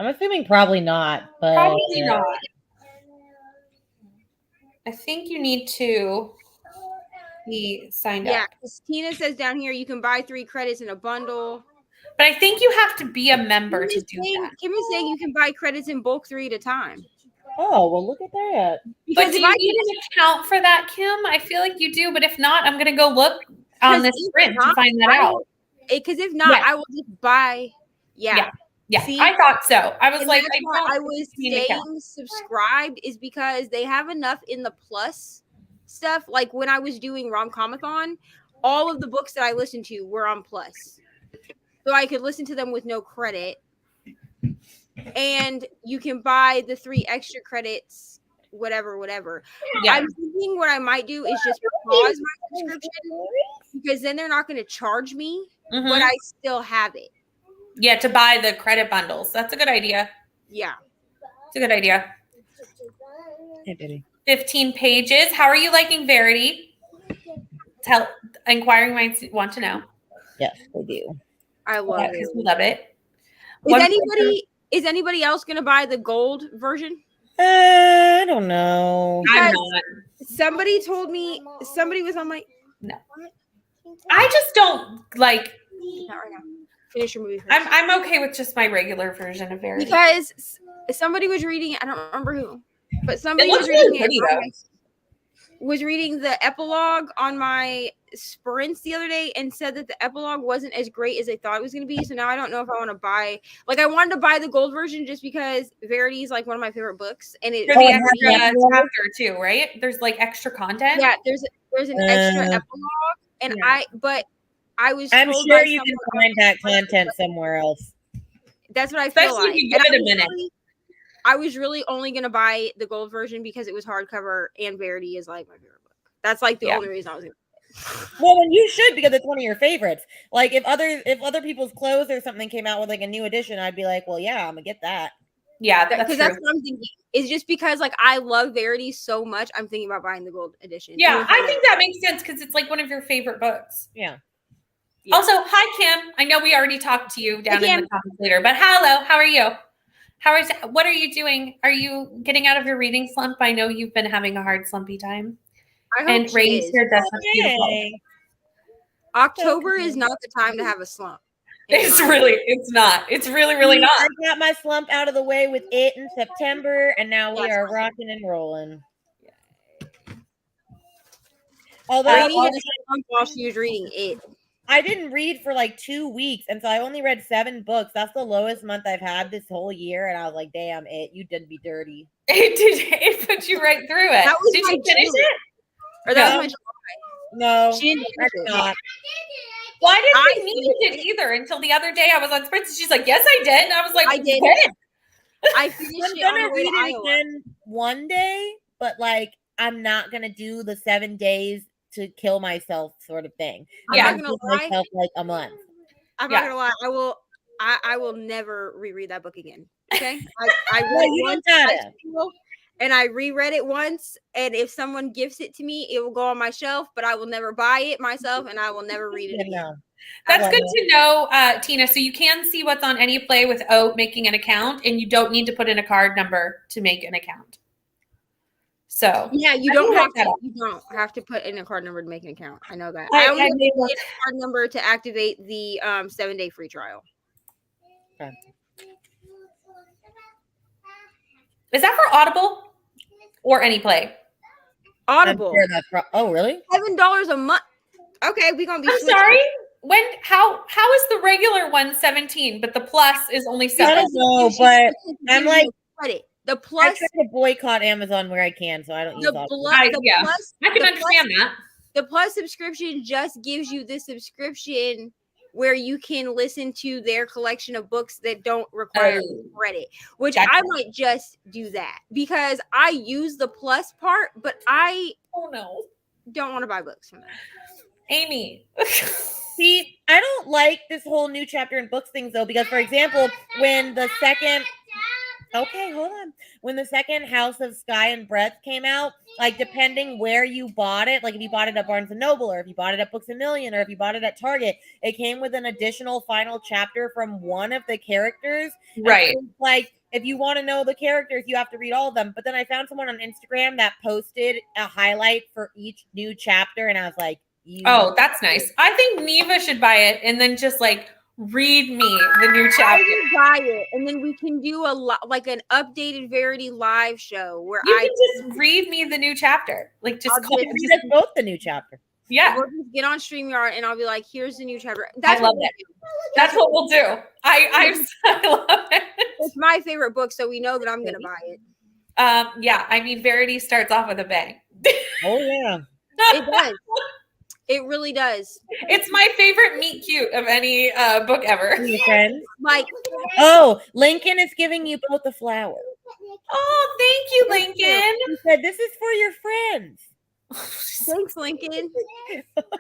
I'm assuming probably not, but Probably not. I think you need to be signed Yeah, up. 'cause Tina says down here you can buy 3 credits in a bundle. But I think you have to be a member to do that. Kim is saying you can buy credits in bulk 3 at a time. Oh, well, look at that. But Because do if you I need an account for that, Kim? I feel like you do, but if not, I'm gonna go look on this if sprint to not, find that out. because if not, Yeah. I will just buy. Yeah. Yeah, See? I thought so. I was And like, that's I why don't I was need an account. staying subscribed is because they have enough in the plus stuff. Like when I was doing Rom-Comathon, all of the books that I listened to were on plus. So I could listen to them with no credit. And you can buy the 3 extra credits, whatever. Yeah. I'm thinking what I might do is just pause my subscription because then they're not going to charge me, Mhm. but I still have it. Yeah, to buy the credit bundles. That's a good idea. Yeah. It's a good idea. Hey, baby. 15 pages. How are you liking Verity? Inquiring minds want to know. Yes, they do. I love it. Because we love it. Is anybody else going to buy the gold version? I don't know. I'm not. Somebody told me, somebody was on my. I just don't like. Not right now. Finish your movie first. I'm okay with just my regular version of Verity. Because somebody was reading, I don't remember who, but somebody It was looks reading really pretty, it on though. was reading the epilogue on my sprints the other day and said that the epilogue wasn't as great as they thought it was going to be. So now I don't know if I want to buy, like I wanted to buy the gold version just because Verity is like one of my favorite books. And it, For the yeah. extra chapter too, right? There's like extra content. yeah, there's an extra epilogue. And Yeah. I was I'm told sure by you can someone- find that content somewhere else. That's what I feel Especially like. if you give And it a minute. I was really only going to buy the gold version because it was hardcover and Verity is like my favorite book. That's like the Yeah. only reason I was going to. Well, and you should because it's one of your favorites. Like if other people's clothes or something came out with like a new edition, I'd be like, well, yeah, I'm gonna get that. Yeah, that's Because true. that's what I'm thinking. It's just because like I love Verity so much, I'm thinking about buying the gold edition. Yeah, Even if I think that makes sense because it's like one of your favorite books. Yeah. Yeah. Also, hi Kim. I know we already talked to you down Hi, in Kim. the comments later, but hello. How are you? What are you doing? Are you getting out of your reading slump? I know you've been having a hard slumpy time. I hope And she Ray's is. here. That's beautiful. Yay. October is not the time to have a slump. It's not. It's really not. I got my slump out of the way with it in September, and now we That's are fine. rocking and rolling. Although Brady had a honestly, slump while she was reading it. I didn't read for like 2 weeks, and so I only read 7 books. That's the lowest month I've had this whole year, and I was like, "Damn it, you did me dirty." It put you right through it. That was Did my you finish June. it? Or that No. was my No, She didn't that's finish it. not. Well, I didn't I think Nina did either until the other day I was on sprints. She's like, "Yes, I did." And I was like, I did. "When?" I finished I'm it on gonna the way read to it Iowa. again one day, but like I'm not gonna do the 7 days to kill myself sort of thing. Yeah. I'm gonna give myself like a month. I'm Yeah. not gonna lie. I will never reread that book again. Okay. I Well, read you it once don't in high gotta. school, and I reread it once. And if someone gifts it to me, it will go on my shelf, but I will never buy it myself, and I will never read it Yeah, again. no. That's love good to know, Tina. So you can see what's on Any Play without making an account, and you don't need to put in a card number to make an account. So Yeah, you I don't can have look that to. up. You don't have to put in a card number to make an account. I know that. I I only have to made put in a card number to activate the 7-day free trial. Is that for Audible or Any Play? I'm Audible, sure that's oh, really? $7 a month. Okay, we're gonna be. I'm switching. sorry. How is the regular one 17, but the plus is only I 7? don't know, It's but just because it I'm gives like- you credit. The I plus, try to boycott Amazon where I can, so I don't use the Audible. plus, the yeah. plus, I can the understand that. The plus subscription just gives you the subscription where you can listen to their collection of books that don't require Oh. credit, which Gotcha. I might just do that because I use the plus part, but I Oh no, don't want to buy books from them. Amy. See, I don't like this whole new chapter in books things though, because for example, when the second Okay, hold on. When the second House of Sky and Breath came out, like depending where you bought it, like if you bought it at Barnes and Noble, or if you bought it at Books a Million, or if you bought it at Target, it came with an additional final chapter from one of the characters. And Right. so it's like if you want to know the characters, you have to read all of them. But then I found someone on Instagram that posted a highlight for each new chapter, and I was like, Oh, that's nice. I think Neva should buy it and then just like read me the new I chapter. will buy it, and then we can do like an updated Verity live show where You I can just read me the new chapter. Like just I'll call just read us both the new chapter. Yeah, we'll just get on StreamYard and I'll be like, here's the new chapter. I love what we it. do. That's what we'll do. I love it. It's my favorite book, so we know that I'm gonna buy it. Yeah, I mean Verity starts off with a bang. Oh yeah. It does. It really does. It's my favorite meet cute of any book ever. Your friends. Like, Oh, Lincoln is giving you both a flower. Oh, thank you, Lincoln. He said, "This is for your friends." thanks, Lincoln.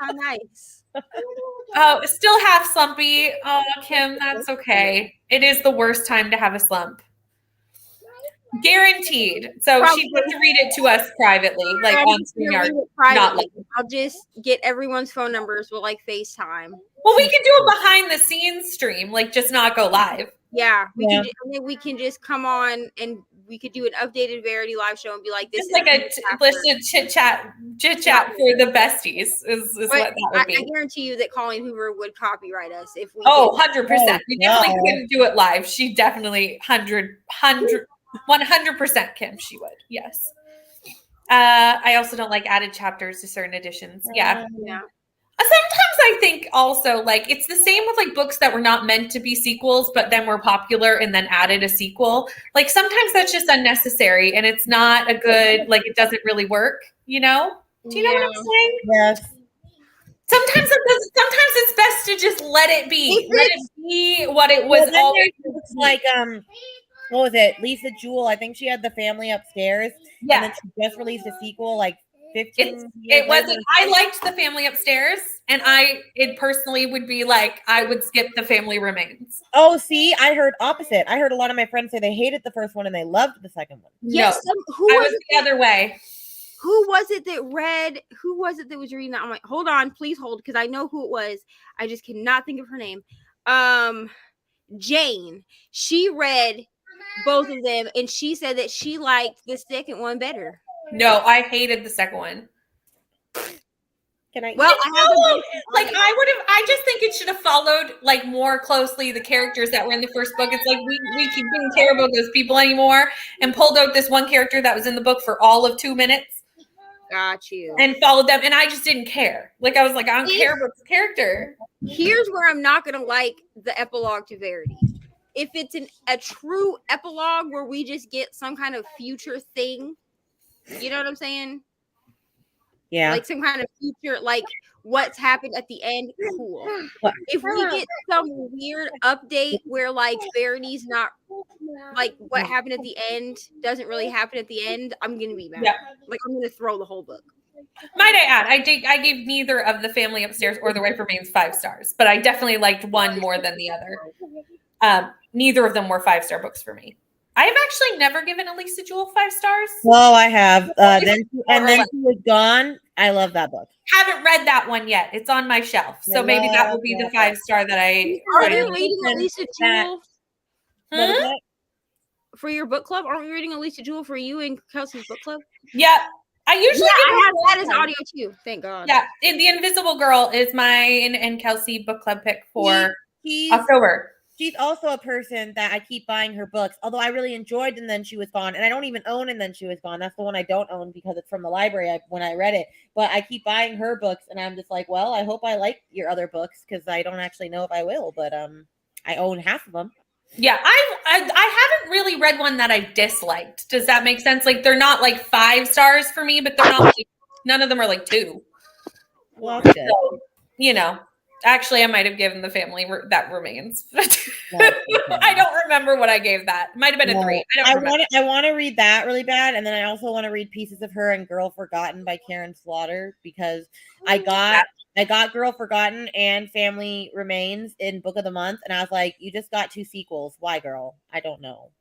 How nice. Oh, still half slumpy. Oh, Kim, that's okay. It is the worst time to have a slump. Guaranteed. So Probably. she gets to read it to us privately, like I'm on just gonna StreamYard. read it privately. not like- I'll just get everyone's phone numbers with like FaceTime. Well, we can do a behind the scenes stream, like just not go live. Yeah, Yeah. and then we can just come on and we could do an updated Verity live show and be like, this Just is like the a new chapter. listed chit chat for the besties is But what that would I be. guarantee you that Colleen Hoover would copyright us if we Oh, did. 100%. We definitely no. couldn't do it live. She definitely 100% Kim, she would. Yes. I also don't like added chapters to certain editions. Yeah. Yeah. Sometimes I think also like it's the same with like books that were not meant to be sequels, but then were popular and then added a sequel. Like sometimes that's just unnecessary and it's not a good, like it doesn't really work, you know? Do you know what I'm saying? Yes. Sometimes it's best to just let it be. Let it be what it was Well, then always. there's books like what was it? Lisa Jewell. I think she had The Family Upstairs. And Yeah. then she just released a sequel like 15 years It wasn't. later. I liked The Family Upstairs, and it personally would be like I would skip The Family Remains. Oh, see, I heard opposite. I heard a lot of my friends say they hated the first one and they loved the second one. Yes. No, Who I was was it? the other way. Who was it that read? Who was it that was reading that? I'm like, hold on, please hold, because I know who it was. I just cannot think of her name. Jane. She read both of them, and she said that she liked the second one better. No, I hated the second one. Can I? Well, I have the Like I just think it should have followed like more closely the characters that were in the first book. It's like we didn't care about those people anymore and pulled out this one character that was in the book for all of 2 minutes got you. and followed them, and I just didn't care. Like I was like, I don't care about this character. Here's where I'm not gonna like the epilogue to Verity. If it's a true epilogue where we just get some kind of future thing, you know what I'm saying? Yeah. Like some kind of future, like what's happened at the end, cool. What? If we get some weird update where like Verity's not like what happened at the end doesn't really happen at the end, I'm gonna be mad. Yeah. Like I'm gonna throw the whole book. Might I add, I gave neither of The Family Upstairs or The Wife Remains 5 stars, but I definitely liked one more than the other. Neither of them were 5-star books for me. I have actually never given Lisa Jewell 5 stars. Well, I have. Then she was gone. I love that book. Haven't read that one yet. It's on my shelf, so maybe that will be the 5-star that I. Are Right. we reading Lisa Jewell What is Hmm? that? for your book club? Aren't we reading Lisa Jewell for you and Kelsey's book club? Yeah, I usually. I have that as audio too. Thank God. Yeah, The Invisible Girl is mine and Kelsey book club pick for October. She's also a person that I keep buying her books, although I really enjoyed And Then She Was Gone. And I don't even own And Then She Was Gone. That's the one I don't own because it's from the library when I read it. But I keep buying her books, and I'm just like, well, I hope I like your other books because I don't actually know if I will. But I own half of them. Yeah, I haven't really read one that I disliked. Does that make sense? Like they're not like 5 stars for me, but they're not. Like, none of them are like 2. Well, that's good. So, you know, actually, I might have given The Family that Remains. I don't remember what I gave that. Might have been a 3. I want to read that really bad, and then I also want to read Pieces of Her and Girl Forgotten by Karen Slaughter because I got Girl Forgotten and Family Remains in Book of the Month, and I was like, you just got 2 sequels. Why, girl? I don't know.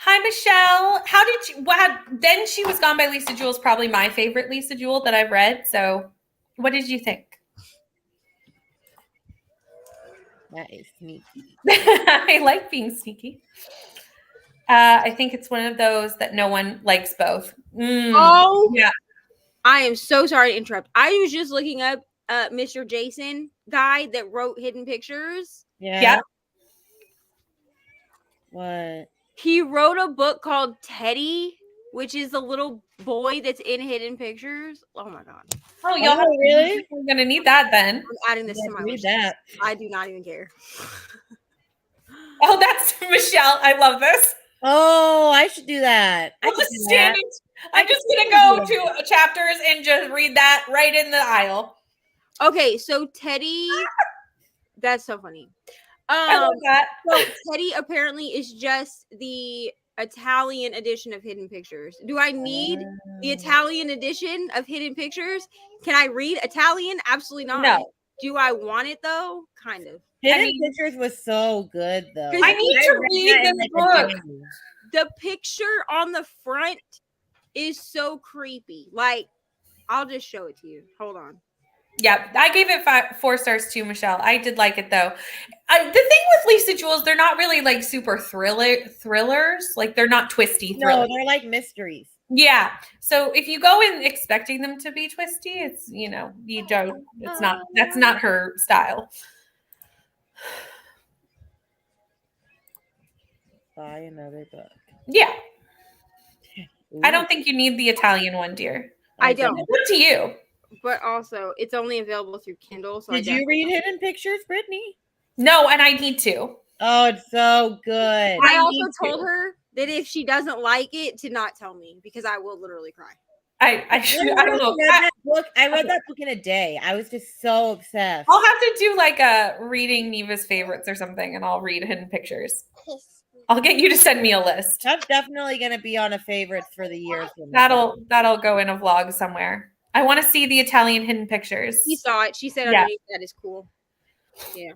Hi, Michelle. How did you? Wow. Then She Was Gone by Lisa Jewell is probably my favorite Lisa Jewell that I've read. So, what did you think? That is sneaky. I like being sneaky. I think it's one of those that no one likes both. Oh, yeah. I am so sorry to interrupt. I was just looking up Mr. Jason guy that wrote Hidden Pictures. Yeah. Yeah. What? He wrote a book called Teddy, which is the little boy that's in Hidden Pictures. Oh my god. Oh, y'all Oh, really? We're gonna need that then. I'm adding this Yeah, to my read list. that. I do not even care. Oh, that's Michelle. I love this. Oh, I should do that. I I'm could just do that. standing. I'm just gonna go to chapters and just read that right in the aisle. Okay, so Teddy, that's so funny. I love that. So Teddy apparently is just the Italian edition of Hidden Pictures. Do I need the Italian edition of Hidden Pictures? Can I read Italian? Absolutely not. No. Do I want it though? Kind of. Hidden Pictures was so good though. I need to read that in, this a book. day. The picture on the front is so creepy. Like, I'll just show it to you. Hold on. Yeah, I gave it 4 stars too, Michelle. I did like it though. The thing with Lisa Jewell, they're not really like super thrillers. Like they're not twisty thrillers. No, they're like mysteries. Yeah. So if you go in expecting them to be twisty, it's you don't. It's not. That's not her style. Buy another book. Yeah. Ooh. I don't think you need the Italian one, dear. I don't. It's up to you. But also, it's only available through Kindle. So Did you read Hidden Pictures, Brittany? No, and I need to. Oh, it's so good. I also told her that if she doesn't like it, to not tell me because I will literally cry. I don't know. I read that book in a day. I was just so obsessed. I'll have to do like a reading Neva's favorites or something, and I'll read Hidden Pictures. I'll get you to send me a list. That's definitely going to be on a favorites for the year. That'll go in a vlog somewhere. I want to see the Italian Hidden Pictures. She saw it. She said, Yeah. That is cool. Yeah.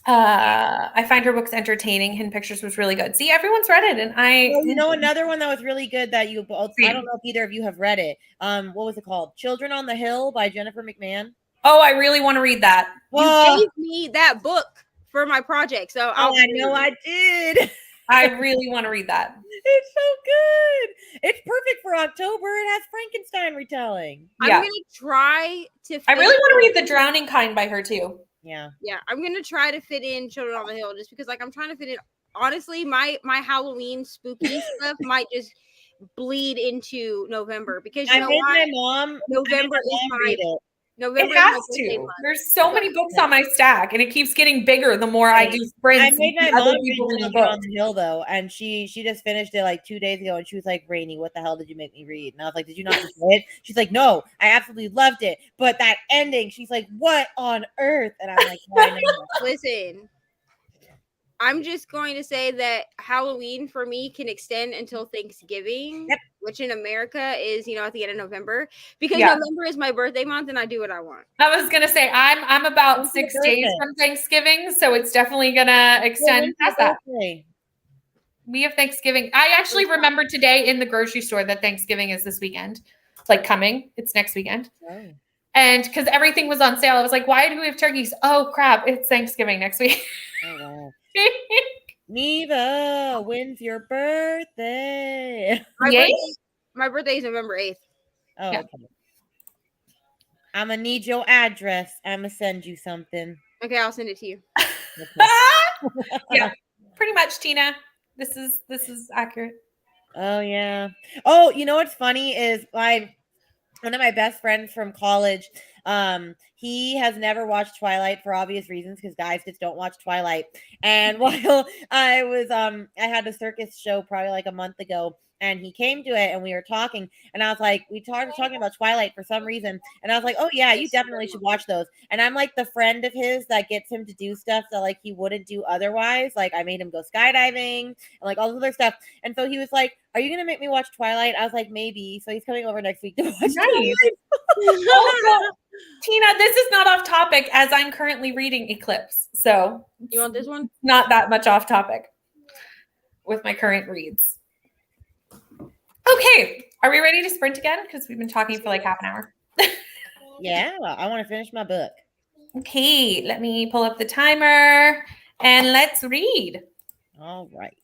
I find her books entertaining. Hidden Pictures was really good. See, everyone's read it, and another one that was really good that you both. I don't know if either of you have read it. What was it called? Children on the Hill by Jennifer McMahon. Oh, I really want to read that. You gave me that book for my project, so I know I did. I really want to read that. It's so good. It's perfect for October. It has Frankenstein retelling. I'm gonna try to. I really want to read The Drowning Kind by her too. Yeah. Yeah, I'm gonna try to fit in Children on the Hill just because, like, I'm trying to fit in. Honestly, my Halloween spooky stuff might just bleed into November because you know made why? my mom. November is my. November it has to. There's so many books on my stack, and it keeps getting bigger the more I do sprints. I made my mom read on the Hill though, and she just finished it like 2 days ago, and she was like, "Rainy, what the hell did you make me read?" And I was like, "Did you not enjoy it?" She's like, "No, I absolutely loved it, but that ending." She's like, "What on earth?" And I'm like, "I know." Listen, I'm just going to say that Halloween for me can extend until Thanksgiving, which in America is, at the end of November, because November is my birthday month and I do what I want. I was gonna say I'm about 6 days from Thanksgiving, so it's definitely gonna extend past that. We have Thanksgiving. I actually remembered today in the grocery store that Thanksgiving is this weekend. It's like coming. It's next weekend. Oh. And because everything was on sale, I was like, why do we have turkeys? Oh crap, it's Thanksgiving next week. Oh wow. Neva, when's your birthday? My birthday is November 8th. Oh, okay. I'm gonna need your address. I'm gonna send you something. Okay, I'll send it to you. Yeah, pretty much, Tina. This is accurate. Oh yeah. Oh, you know what's funny is one of my best friends from college. He has never watched Twilight for obvious reasons because guys just don't watch Twilight. And while I was I had a circus show probably like a month ago, and he came to it and we were talking, and I was like, we started talking about Twilight for some reason, and I was like, oh yeah, you definitely should watch those. And I'm like the friend of his that gets him to do stuff that like he wouldn't do otherwise. Like I made him go skydiving and like all this other stuff. And so he was like, are you gonna make me watch Twilight? I was like, maybe. So he's coming over next week to watch Twilight. Also, Tina, this is not off topic as I'm currently reading Eclipse. So you want this one? Not that much off topic with my current reads. Okay, are we ready to sprint again? Because we've been talking for like half an hour. Yeah, I want to finish my book. Okay, let me pull up the timer and let's read. All right.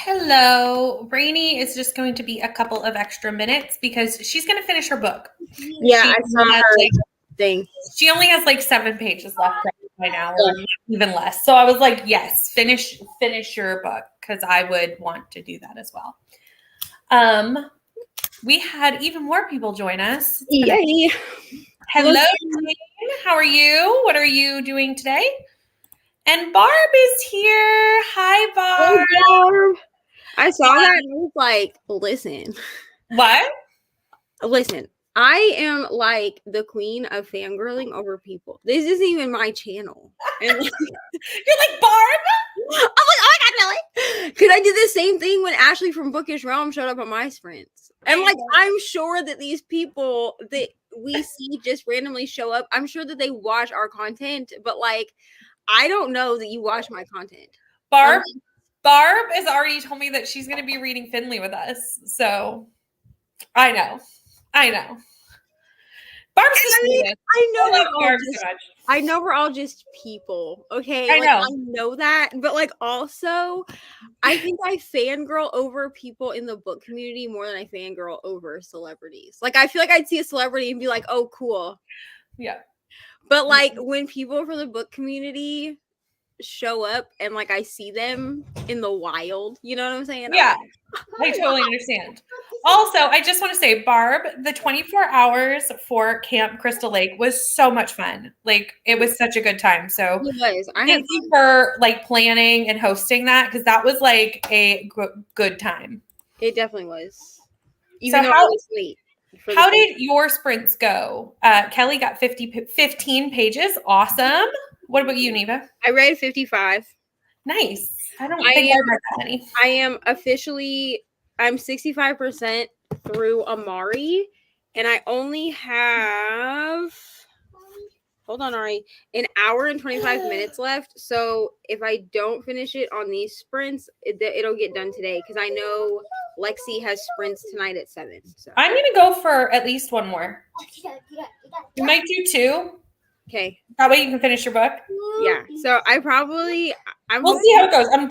hello. Rainy is just going to be a couple of extra minutes because she's going to finish her book. Yeah, She I saw has, her like, thing. she only has like 7 pages left by now, or even less. So I was like, yes, finish your book, because I would want to do that as well. We had even more people join us. Yay. Hello, Jane. How are you? What are you doing today? And Barb is here. Hi, Barb. Barb. I saw that and I was like, listen. What? Listen, I am like the queen of fangirling over people. This isn't even my channel. And like, You're like, Barb? I'm like, oh my god, really? Because I did the same thing when Ashley from Bookish Realm showed up on my sprints. And like, I'm sure that these people that we see just randomly show up, I'm sure that they watch our content, but like, I don't know that you watch my content. Barb has already told me that she's going to be reading Finley with us. So I know. Barb's the sweetest. I know we're all just people, okay? I know. I know that, but like also, I think I fangirl over people in the book community more than I fangirl over celebrities. Like, I feel like I'd see a celebrity and be like, "Oh, cool." Yeah. But like when people from the book community show up and like I see them in the wild, you know what I'm saying? Yeah, I totally understand. Also, I just want to say, Barb, the 24 hours for Camp Crystal Lake was so much fun. Like, it was such a good time. So It was. thank you for like planning and hosting that, because that was like a good time. It definitely was. So how How did your sprints go? Kelly got 15 pages. Awesome. What about you, Neva? I read 55. Nice. I don't think I read that many. I am officially, I'm 65% through Amari, and I only have, hold on, Ari, an hour and 25 minutes left. So if I don't finish it on these sprints, it'll get done today, because I know Lexi has sprints tonight at 7. So I'm going to go for at least one more. You might do 2. Okay. That way you can finish your book. Yeah. So we'll see how it goes. I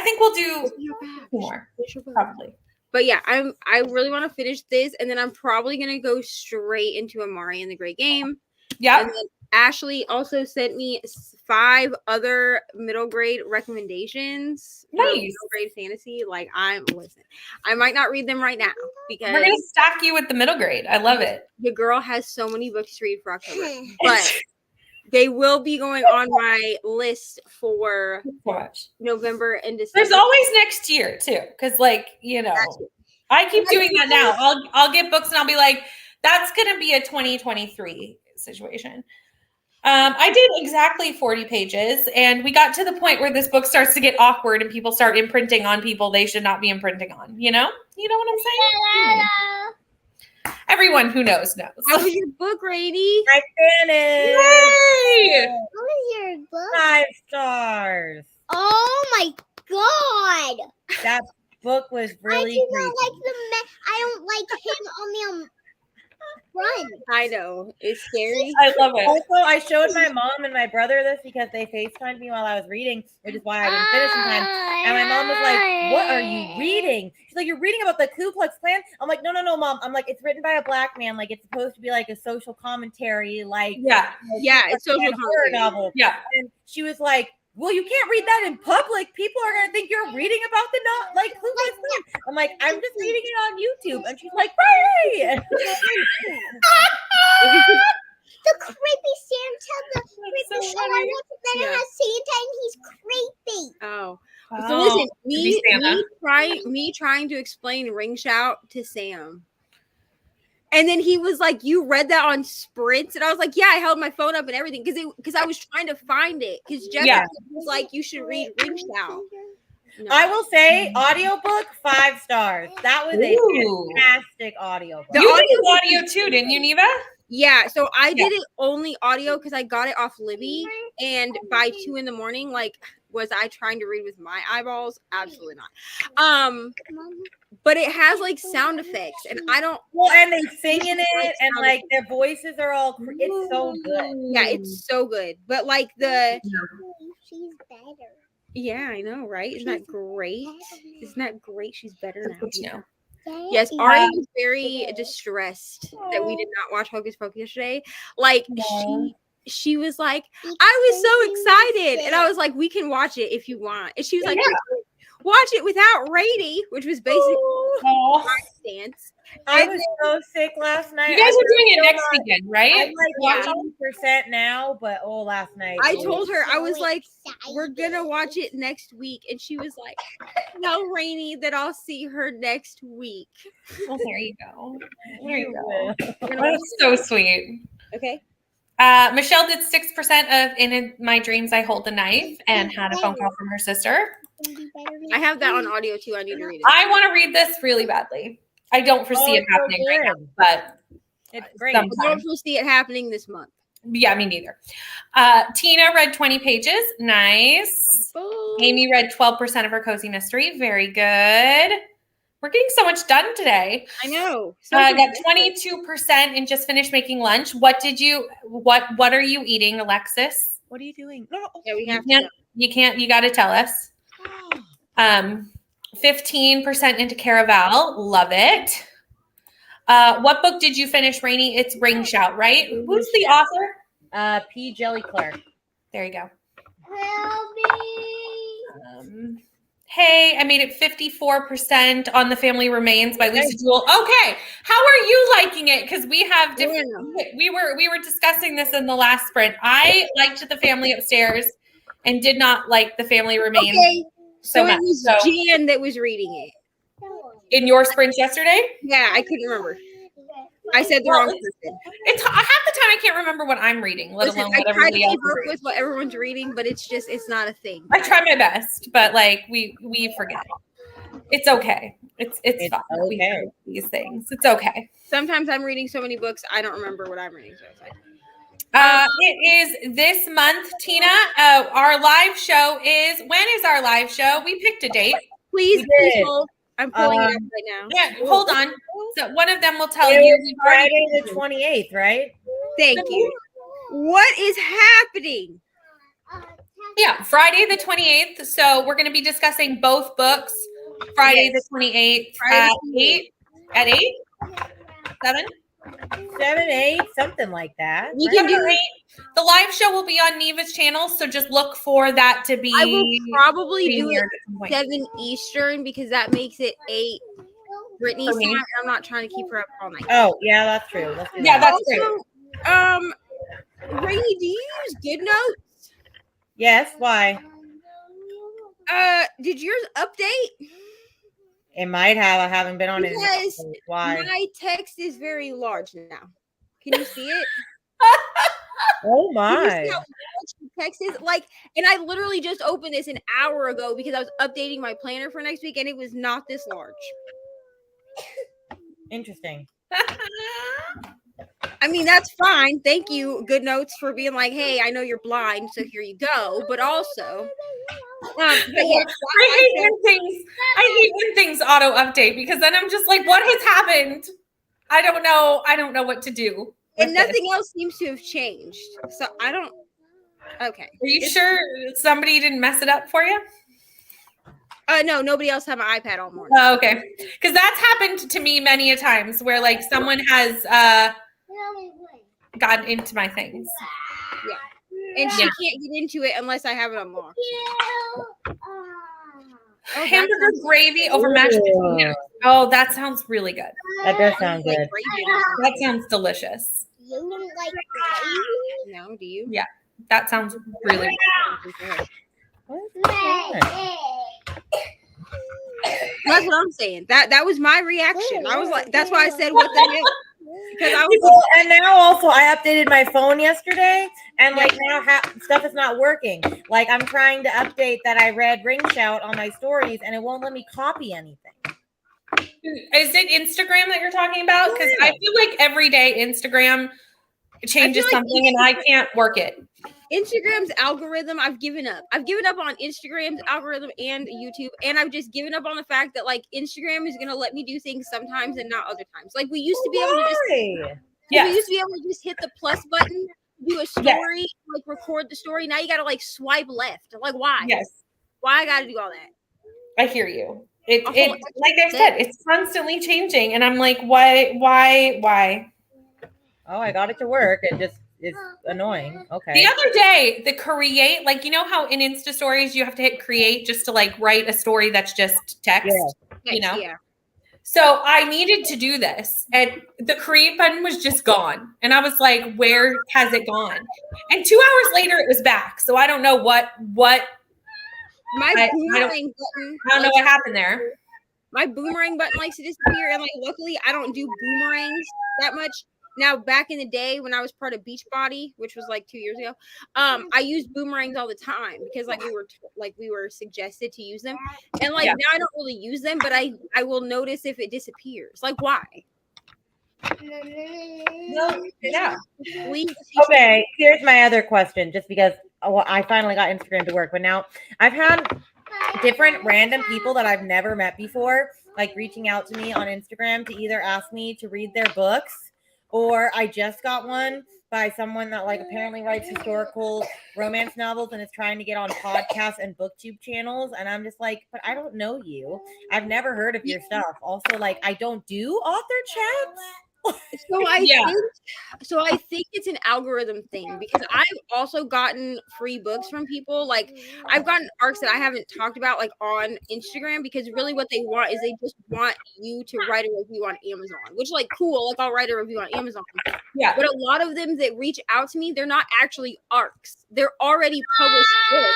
think we'll do 2 more. Probably. But yeah, I really want to finish this, and then I'm probably gonna go straight into Amari and the Great Game. Yeah. And then Ashley also sent me 5 other middle grade recommendations. Nice. Middle grade fantasy. Like, I might not read them right now because we're gonna stack you with the middle grade. I love it. The girl has so many books to read for October, but they will be going on my list for November and December. There's always next year too, because like, you know, I keep doing that now. I'll get books and I'll be like, that's gonna be a 2023 situation. I did exactly 40 pages, and we got to the point where this book starts to get awkward and people start imprinting on people they should not be imprinting on. You know what I'm saying? Everyone who knows. How was your book, Rainy? I finished. Yay! How was your book? 5 stars. Oh my god! That book was really I do creepy. not like I don't like him on the run. I know. It's scary. I love it. Also, I showed my mom and my brother this because they FaceTimed me while I was reading, which is why I didn't finish in time. And my mom was like, "What are you reading?" She's like, "You're reading about the Ku Klux Klan?" I'm like, "No, Mom." I'm like, "It's written by a black man. Like, it's supposed to be like a social commentary, like yeah, it's social horror novel." Yeah. And she was like, "Well, you can't read that in public. People are gonna think you're reading about the Ku Klux Klan." I'm like, "I'm just reading it on YouTube," and she's like, "Right." The creepy Santa, the creepy show I watched that it has Santa and he's creepy. Oh. Oh, So listen, me trying to explain Ring Shout to Sam. And then he was like, "You read that on sprints?" And I was like, "Yeah, I held my phone up and everything because I was trying to find it. Because Jeff was like, you should read Ring Shout." No. I will say, audiobook 5 stars. That was a fantastic audiobook. You did audio too, didn't you, Neva? Yeah, so I did it only audio because I got it off Libby, and by 2 a.m, like, was I trying to read with my eyeballs? Absolutely not. But it has like sound effects, and I don't. Well, and they sing in it, and like their voices are all. It's so good. Yeah, it's so good. But like the. She's better. Yeah, I know, right? Isn't that great? Isn't that great? She's better That's now. good to know. Yes, Ari was very distressed that we did not watch Hocus Pocus yesterday. Like she was like, I was so excited, and I was like, we can watch it if you want. And she was like, we can watch it without Rady, which was basically my stance. I was so sick last night. You guys are doing it next weekend, right? I'm like 100% now, but last night. I told her, I was like, we're gonna watch it next week, and she was like, "Tell Rainy that I'll see her next week." Well, there you go. There you will. go. That's so sweet. Okay. Michelle did 6% of In My Dreams I Hold the Knife and had a phone call from her sister. I have that on audio too. I need to read it. I want to read this really badly. I don't foresee it happening right now, but it's great. I don't foresee it happening this month. Yeah, me neither. Tina read 20 pages. Nice. Boom. Amy read 12% of her cozy mystery. Very good. We're getting so much done today. I know. I got 22% and just finished making lunch. What are you eating, Alexis? What are you doing? Yeah, we have you got to tell us. 15% into Caraval. Love it. What book did you finish, Rainy? It's Ring Shout, right? Who's the author? P. Jelly Clark. There you go. Help me. Hey, I made it 54% on The Family Remains by Lucy Jewell. Okay, how are you liking it? Because we have different. We were discussing this in the last sprint. I liked The Family Upstairs and did not like The Family Remains. Okay. So it was Jan that was reading it. In your sprint yesterday? Yeah, I couldn't remember. I said the wrong person. It's half the time I can't remember what I'm reading, let alone what everybody else is reading. With what everyone's reading, but it's not a thing. I try my best, but like we forget. It's okay. It's fine. Okay. We do these things. It's okay. Sometimes I'm reading so many books I don't remember what I'm reading. So it's fine. It is this month, Tina. Our live show is, when is our live show? We picked a date. Please hold. I'm pulling it up right now. Yeah, hold on. So one of them will tell It you. was Friday the 28th, right? Thank you. What is happening? Yeah, Friday the 28th. So we're going to be discussing both books. Friday the 28th at 8. At 8? 7? 7, 8, something like that. You can do 8. The live show will be on Neva's channel, so just look for that to be. I will probably do it at some point. 7 Eastern because that makes it 8 Brittany's time. I'm not trying to keep her up all night. Oh, yeah, that's true. Let's do Yeah, that. that's Also, Rainy, do you use GoodNotes? Yes, why? Did yours update? It might have. I haven't been on it. Because Why? my text is very large now. Can you see it? Oh Can you see my. how large the text is? Like, and I literally just opened this an hour ago because I was updating my planner for next week, and it was not this large. Interesting. I mean, that's fine. Thank you, GoodNotes, for being like, hey, I know you're blind, so here you go. But also, but yeah, I hate when things auto update because then I'm just like, what has happened? I don't know what to do. And nothing else seems to have changed. So I don't. Okay. Are you sure somebody didn't mess it up for you? No, nobody else had my iPad all morning. Oh, okay. Because that's happened to me many a times where like someone has gotten into my things. Yeah. And she can't get into it unless I have it unlocked. Oh, Hamburger gravy over mashed potatoes. Oh, that sounds really good. That does sound good. Like That sounds delicious. You don't like gravy? no, do you? Yeah, that sounds really good. That's what I'm saying. That was my reaction. I was like, that's why I said what the hell. Because I was Well, and now also I updated my phone yesterday, and like now stuff is not working. Like I'm trying to update that I read Ring Shout on my stories, and it won't let me copy anything. Is it Instagram that you're talking about? Because I feel like every day Instagram changes like something and I can't work it. Instagram's algorithm, I've given up. I've given up on Instagram's algorithm and YouTube, and I've just given up on the fact that like Instagram is gonna let me do things sometimes and not other times. Like we used to be able to just we used to be able to just hit the plus button, do a story, like record the story. Now you gotta like swipe left. Like why? Yes. Why I gotta do all that? I hear you. It A whole like I said, it's constantly changing, and I'm like, why? Oh, I got it to work. It just is annoying. Okay. The other day, the create, like, you know how in Insta stories you have to hit create just to like write a story that's just text, you know? Yeah. So I needed to do this, and the create button was just gone. And I was like, where has it gone? And 2 hours later, it was back. So I don't know what My boomerang button. I don't know what happened there. My boomerang button likes to disappear, and like luckily I don't do boomerangs that much. Now, back in the day when I was part of Beachbody, which was like 2 years ago, I used boomerangs all the time because like we were suggested to use them, and like now I don't really use them, but I will notice if it disappears. Like why? No, yeah. Okay, here's my other question. Just because I finally got Instagram to work, but now I've had different random people that I've never met before, like reaching out to me on Instagram to either ask me to read their books, or I just got one by someone that like apparently writes historical romance novels and is trying to get on podcasts and booktube channels. And I'm just like, but I don't know you. I've never heard of your stuff. Also, like, I don't do author chats. So I think it's an algorithm thing because I've also gotten free books from people. Like I've gotten arcs that I haven't talked about like on Instagram because really what they want is they just want you to write a review on Amazon, which like cool, like I'll write a review on Amazon. Yeah. But a lot of them that reach out to me, they're not actually arcs. They're already published books.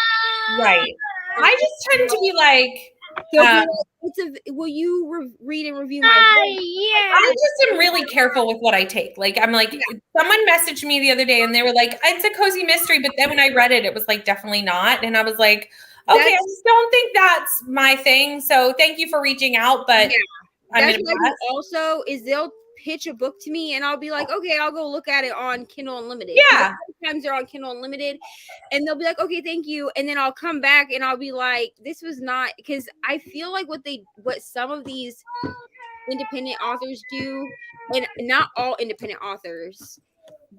Right. I just tend to be like, will you read and review my book? I just am really careful with what I take. Like, I'm like, someone messaged me the other day and they were like, it's a cozy mystery. But then when I read it, it was like, definitely not. And I was like, okay, I just don't think that's my thing. So thank you for reaching out. But that's what also is they'll pitch a book to me and I'll be like, okay, I'll go look at it on Kindle Unlimited. Yeah. Sometimes they're on Kindle Unlimited and they'll be like, okay, thank you. And then I'll come back and I'll be like, this was not, because I feel like what some of these independent authors do, and not all independent authors,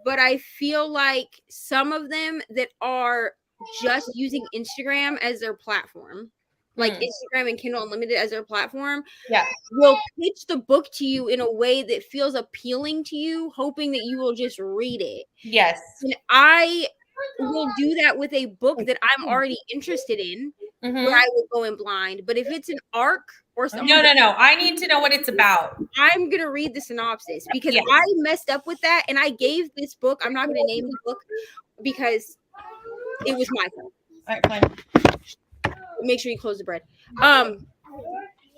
but I feel like some of them that are just using Instagram as their platform, like Instagram and Kindle Unlimited as their platform, will pitch the book to you in a way that feels appealing to you, hoping that you will just read it. Yes. And I will do that with a book that I'm already interested in, where I will go in blind. But if it's an arc or something, no, I need to know what it's about. I'm gonna read the synopsis because I messed up with that, and I gave this book. I'm not gonna name the book because it was my fault. All right, fine. Make sure you close the bread.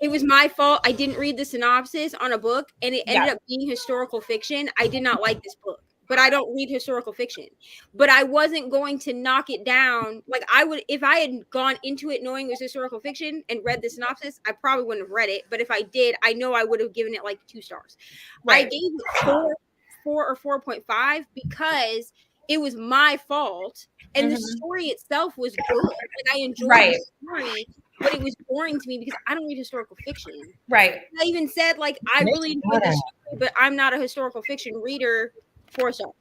It was my fault. I didn't read the synopsis on a book, and it ended up being historical fiction. I did not like this book, but I don't read historical fiction. But I wasn't going to knock it down. Like I would, if I had gone into it knowing it was historical fiction and read the synopsis, I probably wouldn't have read it. But if I did, I know I would have given it like 2 stars. Right. I gave it 4 or 4.5 because it was my fault. And the story itself was good. Like I enjoyed the story, but it was boring to me because I don't read historical fiction. Right. I even said like I really enjoyed the story, but I'm not a historical fiction reader. 4 stars.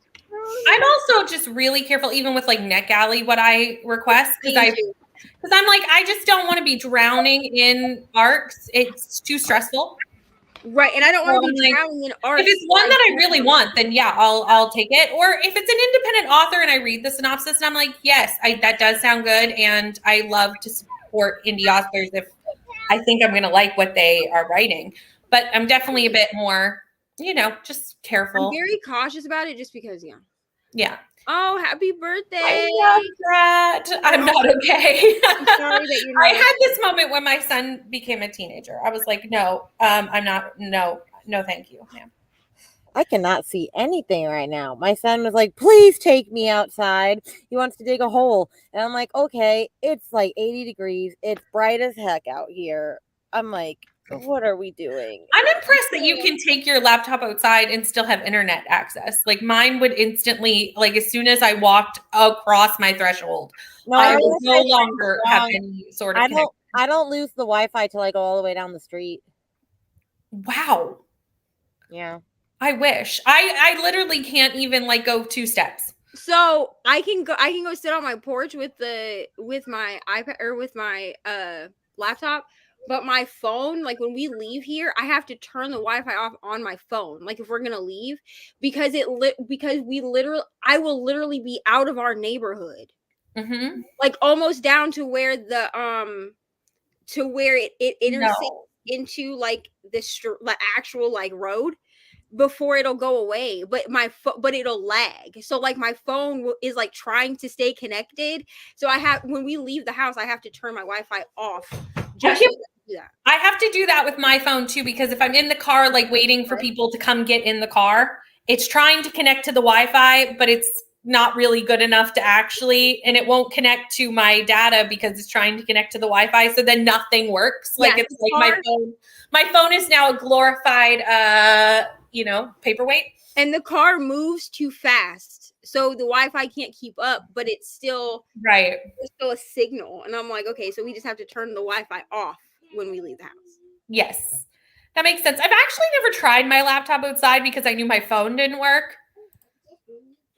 I'm also just really careful, even with like NetGalley, what I request because I'm like I just don't want to be drowning in arcs. It's too stressful. Right, and I don't want to be drowning in arcs. If it's one that I really want, then I'll take it. Or if it's an independent author and I read the synopsis and I'm like, yes, that does sound good, and I love to support indie authors if I think I'm going to like what they are writing. But I'm definitely a bit more, just careful. I'm very cautious about it just because, Yeah. Oh, happy birthday. I love that. I'm not okay. I'm sorry that you're not. I had this moment when my son became a teenager. I was like, no, I'm not. No, thank you, ma'am. I cannot see anything right now. My son was like, please take me outside. He wants to dig a hole. And I'm like, okay, it's like 80 degrees. It's bright as heck out here. I'm like, what are we doing? I'm impressed that you can take your laptop outside and still have internet access. Like mine would instantly, like as soon as I walked across my threshold, I would no longer have any sort of connection. I don't lose the Wi-Fi till I go all the way down the street. Wow. Yeah. I wish. I literally can't even like go 2 steps. So I can go sit on my porch with my iPad or with my laptop, but my phone, like when we leave here, I have to turn the Wi-Fi off on my phone. Like if we're gonna leave, because I will literally be out of our neighborhood, Mm-hmm. like almost down to where it intersects No. into like the actual like road before it'll go away, but but it'll lag, so like my phone is like trying to stay connected, so when we leave the house I have to turn my Wi-Fi off just so I can do that. I have to do that with my phone too, because if I'm in the car, like waiting for people to come get in the car, it's trying to connect to the Wi-Fi, but it's not really good enough to actually, and it won't connect to my data because it's trying to connect to the Wi-Fi. So then nothing works. Like Yeah, it's like my phone is now a glorified, paperweight. And the car moves too fast, so the Wi-Fi can't keep up, but it's still Right. a signal, and I'm like, okay, so we just have to turn the Wi-Fi off when we leave the house. Yes, that makes sense. I've actually never tried my laptop outside because I knew my phone didn't work.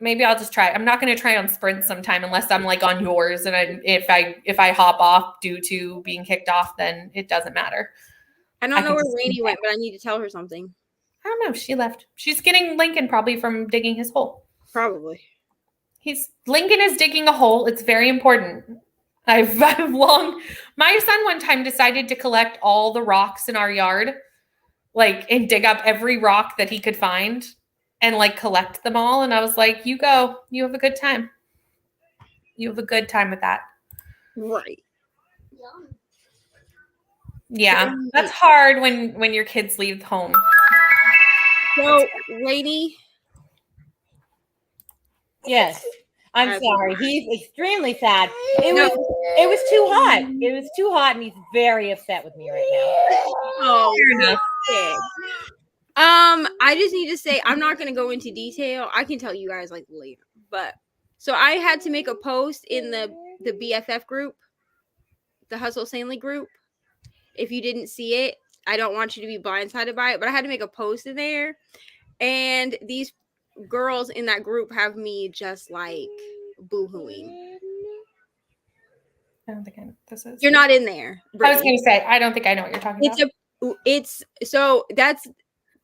Maybe I'll just try. I'm not going to try on Sprint sometime unless I'm like on yours, and if I hop off due to being kicked off, then it doesn't matter. I don't know where Rainy went, but I need to tell her something. I don't know. She left. She's getting Lincoln probably from digging his hole. Probably. Lincoln is digging a hole. It's very important. My son one time decided to collect all the rocks in our yard, like, and dig up every rock that he could find and like collect them all. And I was like, you go, you have a good time. You have a good time with that. Right. Yeah. That's hard when your kids leave home. So, Rainy. Yes. I'm sorry. He's extremely sad. It was too hot. It was too hot, and he's very upset with me right now. Oh, I just need to say I'm not going to go into detail. I can tell you guys like later. But so I had to make a post in the BFF group, the Hustle Sanely group. If you didn't see it, I don't want you to be blindsided by it, but I had to make a post in there, and these girls in that group have me just like boo-hooing. I don't think this is. You're not in there. Brittany. I was going to say, I don't think I know what you're talking about. So that's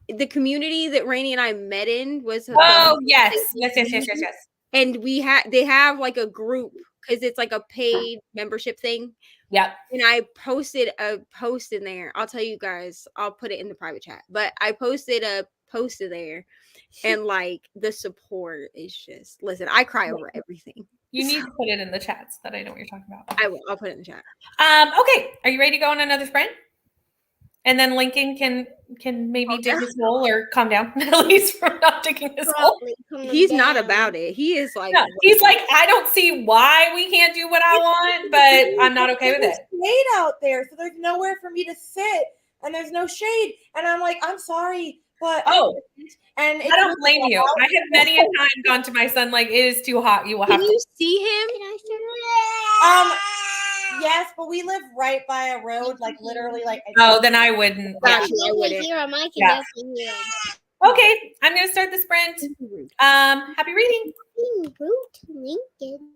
the community that Rainy and I met in was. Yes. And they have like a group because it's like a paid membership thing. Yep. And I posted a post in there. I'll tell you guys, I'll put it in the private chat. But I posted a post in there, and like the support is just, listen, I cry over everything. You need to put it in the chat so that I know what you're talking about. I will. I'll put it in the chat. Okay. Are you ready to go on another sprint? And then Lincoln can maybe dig his hole or calm down, at least from not digging his hole. He's not about it. He is like, no, he's like, I don't see why we can't do what I want, but I'm not okay with it. There's shade out there, so there's nowhere for me to sit, and there's no shade. And I'm like, I'm sorry, but and I don't blame you. I have many a time gone to my son like, it is too hot. You will have to. Can you see him? Yes, but we live right by a road, like literally, like. Oh, then I wouldn't. Yeah. I wouldn't. Yeah. Okay, I'm going to start the sprint. Happy reading. Lincoln.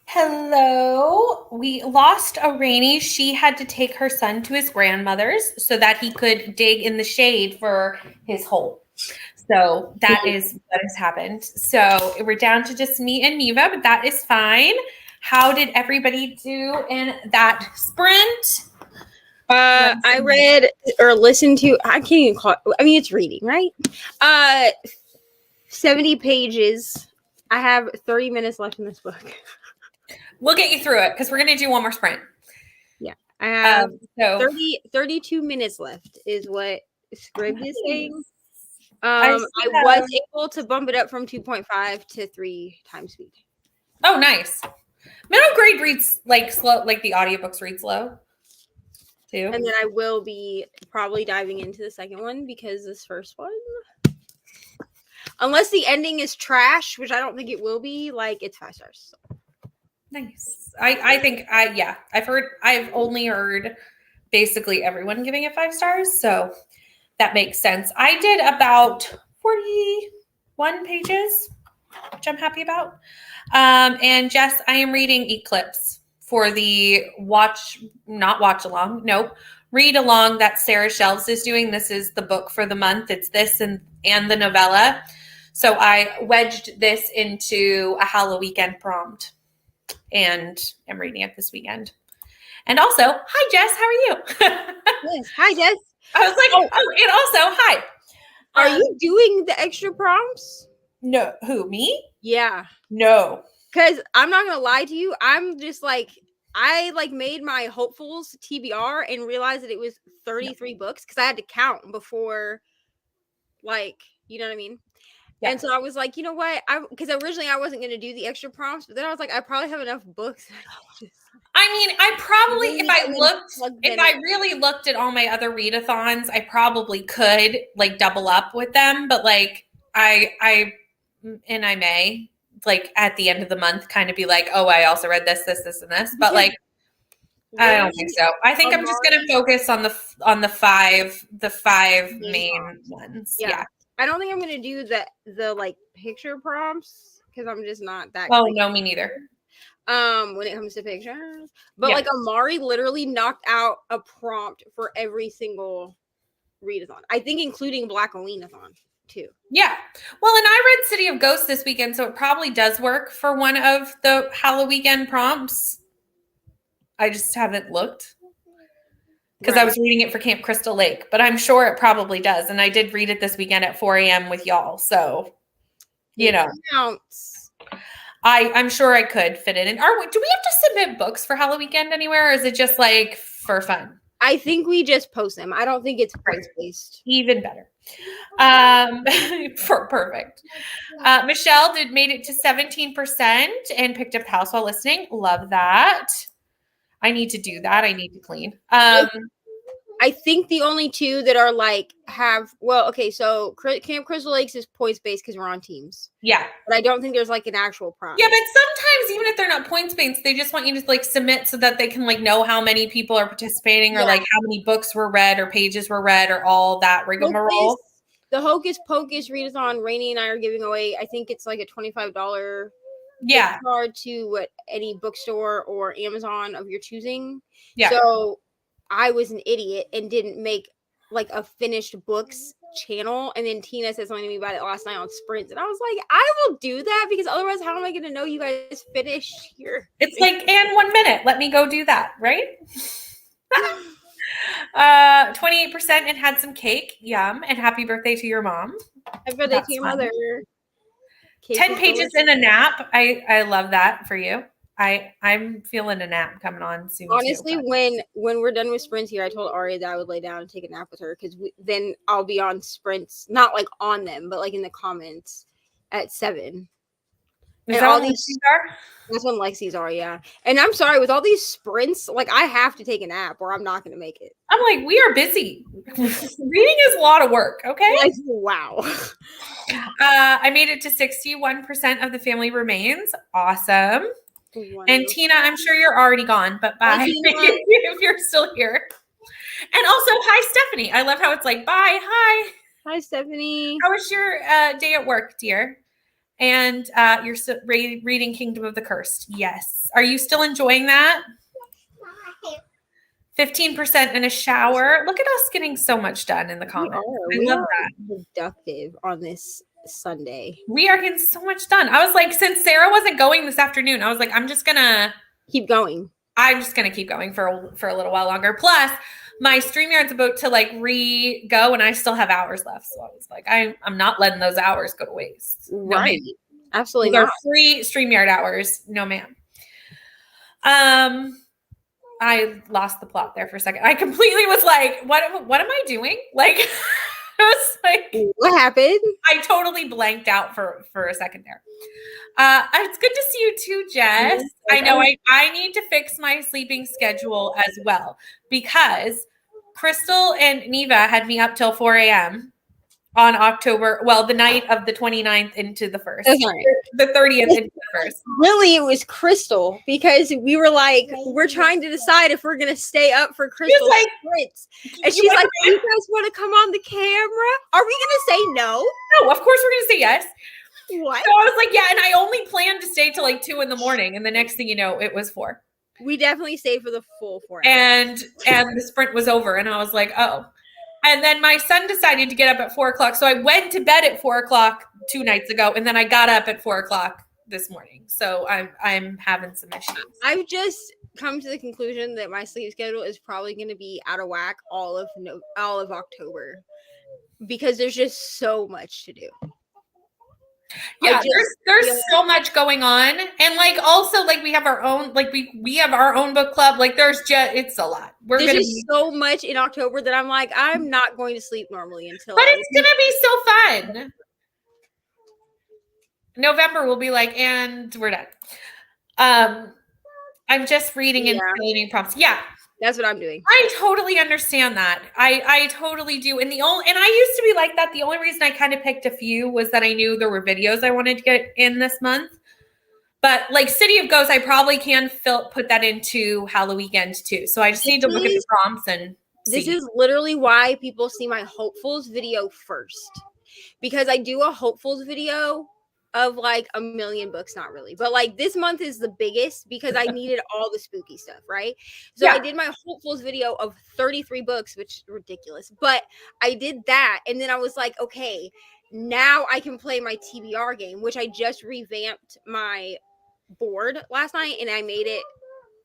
Hello. We lost a Rainy. She had to take her son to his grandmother's so that he could dig in the shade for his hole. So that is what has happened. So we're down to just me and Neva, but that is fine. How did everybody do in that sprint? I read or listened to, I can't even call it, I mean, it's reading, right? 70 pages. I have 30 minutes left in this book. We'll get you through it because we're going to do one more sprint. Yeah. I have so 32 minutes left is what Scribd is saying. I was able to bump it up from 2.5 to 3 times speed. Oh, nice. Middle grade reads like slow, like the audiobooks read slow too. And then I will be probably diving into the second one because this first one, unless the ending is trash, which I don't think it will be, like it's 5 stars. So. Nice. I've only heard basically everyone giving it 5 stars. So that makes sense. I did about 41 pages, which I'm happy about. And Jess, I am reading Eclipse for the read along that Sarah Shelves is doing. This is the book for the month. It's this and the novella. So I wedged this into a Halloween weekend prompt and am reading it this weekend. And also, hi Jess, how are you? Yes, hi Jess. I was like, and also, hi. Are you doing the extra prompts? No, who, me? Yeah. No. Because I'm not going to lie to you. I'm just like, I like made my hopefuls TBR and realized that it was 33 books because I had to count before, like, you know what I mean? Yeah. And so I was like, you know what? Because originally I wasn't going to do the extra prompts, but then I was like, I probably have enough books. I mean, I probably, if I really looked at all my other readathons, I probably could like double up with them. But like, I may like at the end of the month kind of be like, oh, I also read this, and this. But like, I don't think so. I think I'm just going to focus on the five main ones. Yeah. I don't think I'm going to do the like picture prompts because I'm just not that. Oh, no, me neither. When it comes to pictures, but like Amari literally knocked out a prompt for every single readathon. I think including Black Halloween-a-thon too. Yeah. Well, and I read City of Ghosts this weekend, so it probably does work for one of the Halloween weekend prompts. I just haven't looked because I was reading it for Camp Crystal Lake, but I'm sure it probably does. And I did read it this weekend at 4 a.m. with y'all. So, you know. Counts. I'm sure I could fit it in. Do we have to submit books for Halloween weekend anywhere, or is it just like for fun? I think we just post them. I don't think it's points based. Even better. Perfect. Michelle made it to 17% and picked up the house while listening. Love that. I need to do that. I need to clean. I think the only two that are like so Camp Crystal Lakes is points based because we're on teams. Yeah. But I don't think there's like an actual prompt. Yeah, but sometimes even if they're not points based, they just want you to like submit so that they can like know how many people are participating or like how many books were read or pages were read or all that rigmarole. The Hocus Pocus readathon, Rainy and I are giving away, I think it's like a $25 gift card to any bookstore or Amazon of your choosing. Yeah. So I was an idiot and didn't make like a finished books channel. And then Tina said something to me about it last night on Sprints. And I was like, I will do that because otherwise how am I going to know you guys finished here? It's like, and 1 minute, let me go do that. Right. 28% and had some cake. Yum. And happy birthday to your mom. Happy birthday to your mother. 10 pages in a nap. I love that for you. I'm feeling a nap coming on soon. Honestly, when we're done with sprints here, I told Ari that I would lay down and take a nap with her because then I'll be on sprints, not like on them, but like in the comments at 7. Is that all these are? That's when Lexi's are, yeah. And I'm sorry, with all these sprints, like I have to take a nap or I'm not going to make it. I'm like, we are busy. Reading is a lot of work, okay? Like, wow. I made it to 61% of the family remains. Awesome. Wonderful. And Tina, I'm sure you're already gone, but bye if you're still here. And also, hi, Stephanie. I love how it's like, bye, hi. Hi, Stephanie. How was your day at work, dear? And you're reading Kingdom of the Cursed. Yes. Are you still enjoying that? 15% in a shower. Look at us getting so much done in the comments. I love that. Productive on this Sunday. We are getting so much done. I was like, since Sarah wasn't going this afternoon, I was like, I'm just going to keep going. I'm just going to keep going for a little while longer. Plus, my StreamYard's about to like re-go and I still have hours left. So I was like, I'm not letting those hours go to waste. Right. No, absolutely those not. are free StreamYard hours. No, ma'am. I lost the plot there for a second. I completely was like, what am I doing? Like, I was like, what happened? I totally blanked out for a second there. It's good to see you too, Jess. I know I need to fix my sleeping schedule as well because Crystal and Neva had me up till 4 a.m. on the night of the 29th into the 1st. The 30th into the 1st. Really, it was Crystal because we were like, we're trying to decide if we're going to stay up for Crystal's sprints. And she's like, do you guys want to come on the camera? Are we going to say no? No, of course we're going to say yes. What? So I was like, yeah, and I only planned to stay till like 2 a.m. and the next thing you know, it was 4. We definitely stayed for the full 4 hours. And the sprint was over, and I was like, oh. And then my son decided to get up at 4 o'clock, so I went to bed at 4 o'clock 2 nights ago, and then I got up at 4 o'clock this morning. So I'm having some issues. I've just come to the conclusion that my sleep schedule is probably going to be out of whack all of October because there's just so much to do. Yeah, there's so much going on, and like also like we have our own we have our own book club. Like there's just it's a lot. There's just so much in October that I'm like I'm not going to sleep normally until. But it's gonna be so fun. November will be like, and we're done. I'm just reading and creating prompts. Yeah. That's what I'm doing. I totally understand that. I totally do. And I used to be like that. The only reason I kind of picked a few was that I knew there were videos I wanted to get in this month. But like City of Ghosts, I probably can put that into Halloween too. So I just need to look at the prompts and see. This is literally why people see my hopefuls video first. Because I do a hopefuls video of like a million books, not really, but like this month is the biggest because I needed all the spooky stuff, right? So I did my hopefuls video of 33 books, which is ridiculous, but I did that, and then I was like, okay, now I can play my TBR game, which I just revamped my board last night, and I made it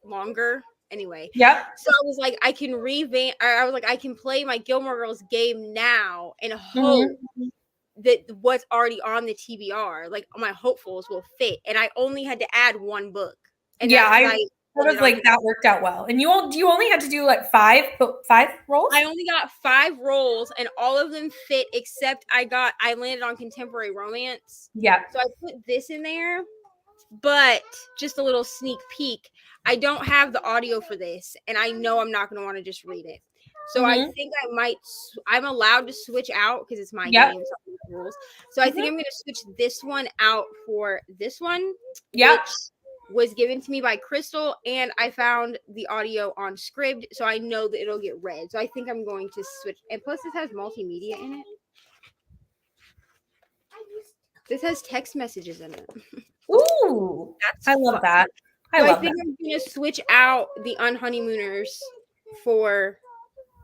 longer. Anyway, so I was like, I can revamp. I was like, I can play my Gilmore Girls game now and hope that what's already on the TBR, like my hopefuls, will fit. And I only had to add one book. And that worked out well. And you only had to do like five rolls? I only got 5 rolls, and all of them fit except I landed on contemporary romance. Yeah. So I put this in there, but just a little sneak peek. I don't have the audio for this, and I know I'm not going to want to just read it. So I think I'm allowed to switch out because it's my game. So rules. So I think I'm going to switch this one out for this one. Which was given to me by Crystal, and I found the audio on Scribd, so I know that it'll get read. So I think I'm going to switch. And plus this has multimedia in it. This has text messages in it. Ooh, I love that. I think I'm going to switch out the Unhoneymooners for...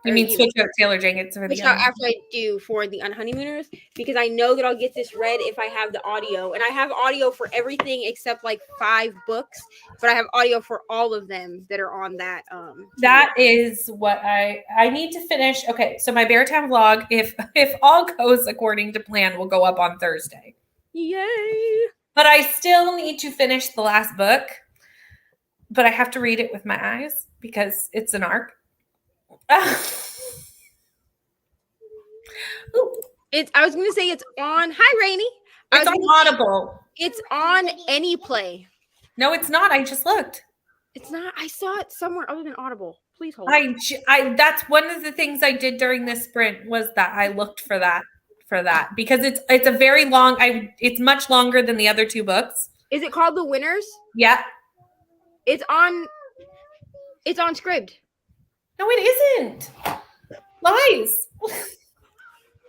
You mean switch out Taylor Jenkins for the after I do for the Unhoneymooners, because I know that I'll get this read if I have the audio, and I have audio for everything except like 5 books, but I have audio for all of them that are on that. That is what I need to finish. Okay, so my Beartown vlog, if all goes according to plan, will go up on Thursday. Yay! But I still need to finish the last book, but I have to read it with my eyes because it's an arc. I was gonna say it's on. Hi, Rainy. It's on Audible. It's on AnyPlay. No, it's not. I just looked. It's not. I saw it somewhere other than Audible. Please hold. That's one of the things I did during this sprint was that I looked for that because it's a very long. It's much longer than the other 2 books. Is it called The Winners? Yeah. It's on Scribd. No, it isn't. Lies.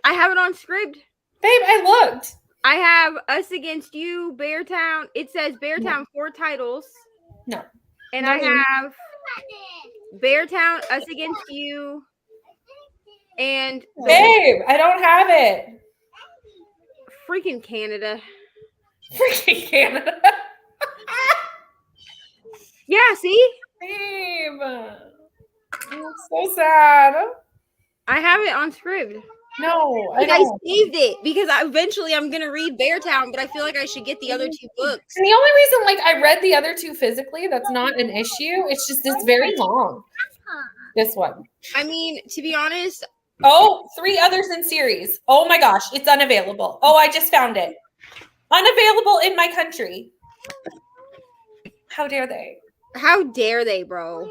I have it on Scribd. Babe, I looked. I have Us Against You, Beartown. It says Beartown 4 titles. No. And No. I have Beartown, Us Against You, and Babe, I don't have it. freaking Canada. Freaking Canada. Yeah, see? Babe. I'm so sad. I have it on Scribd. No, I Like, I don't. saved it because eventually I'm going to read Beartown, but I feel like I should get the other 2 books. And the only reason, like, I read the other 2 physically, that's not an issue. It's just it's very long. This one. I mean, to be honest, Oh, 3 others in series. Oh my gosh, it's unavailable. Oh, I just found it. Unavailable in my country. How dare they? how dare they, bro?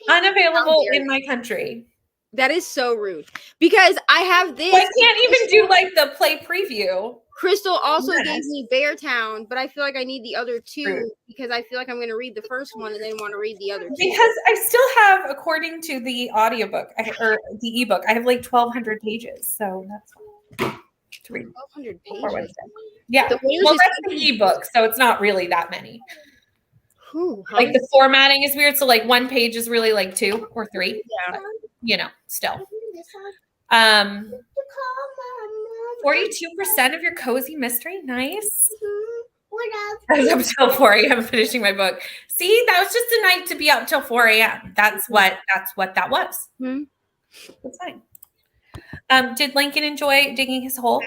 Unavailable in my country. That is so rude. Because I have this. I can't even do like the play preview. Crystal also Yes. gave me Beartown, but I feel like I need the other 2 Rude. because I feel like I'm going to read the first one and then want to read the other 2. Because I still have, according to the audiobook or the ebook, I have like 1,200 pages. So that's fine to read 1,200 before pages. Wednesday. Yeah. The Winners Well, is- that's the ebook, so it's not really that many. Whew, Like the formatting is weird. So like one page is really like 2 or 3. Yeah. But, you know, still. 42% of your cozy mystery. Nice. What else? I was up till 4 a.m. finishing my book. See, that was just a night to be up till 4 a.m. That's what that was. Hmm. That's fine. Did Lincoln enjoy digging his hole?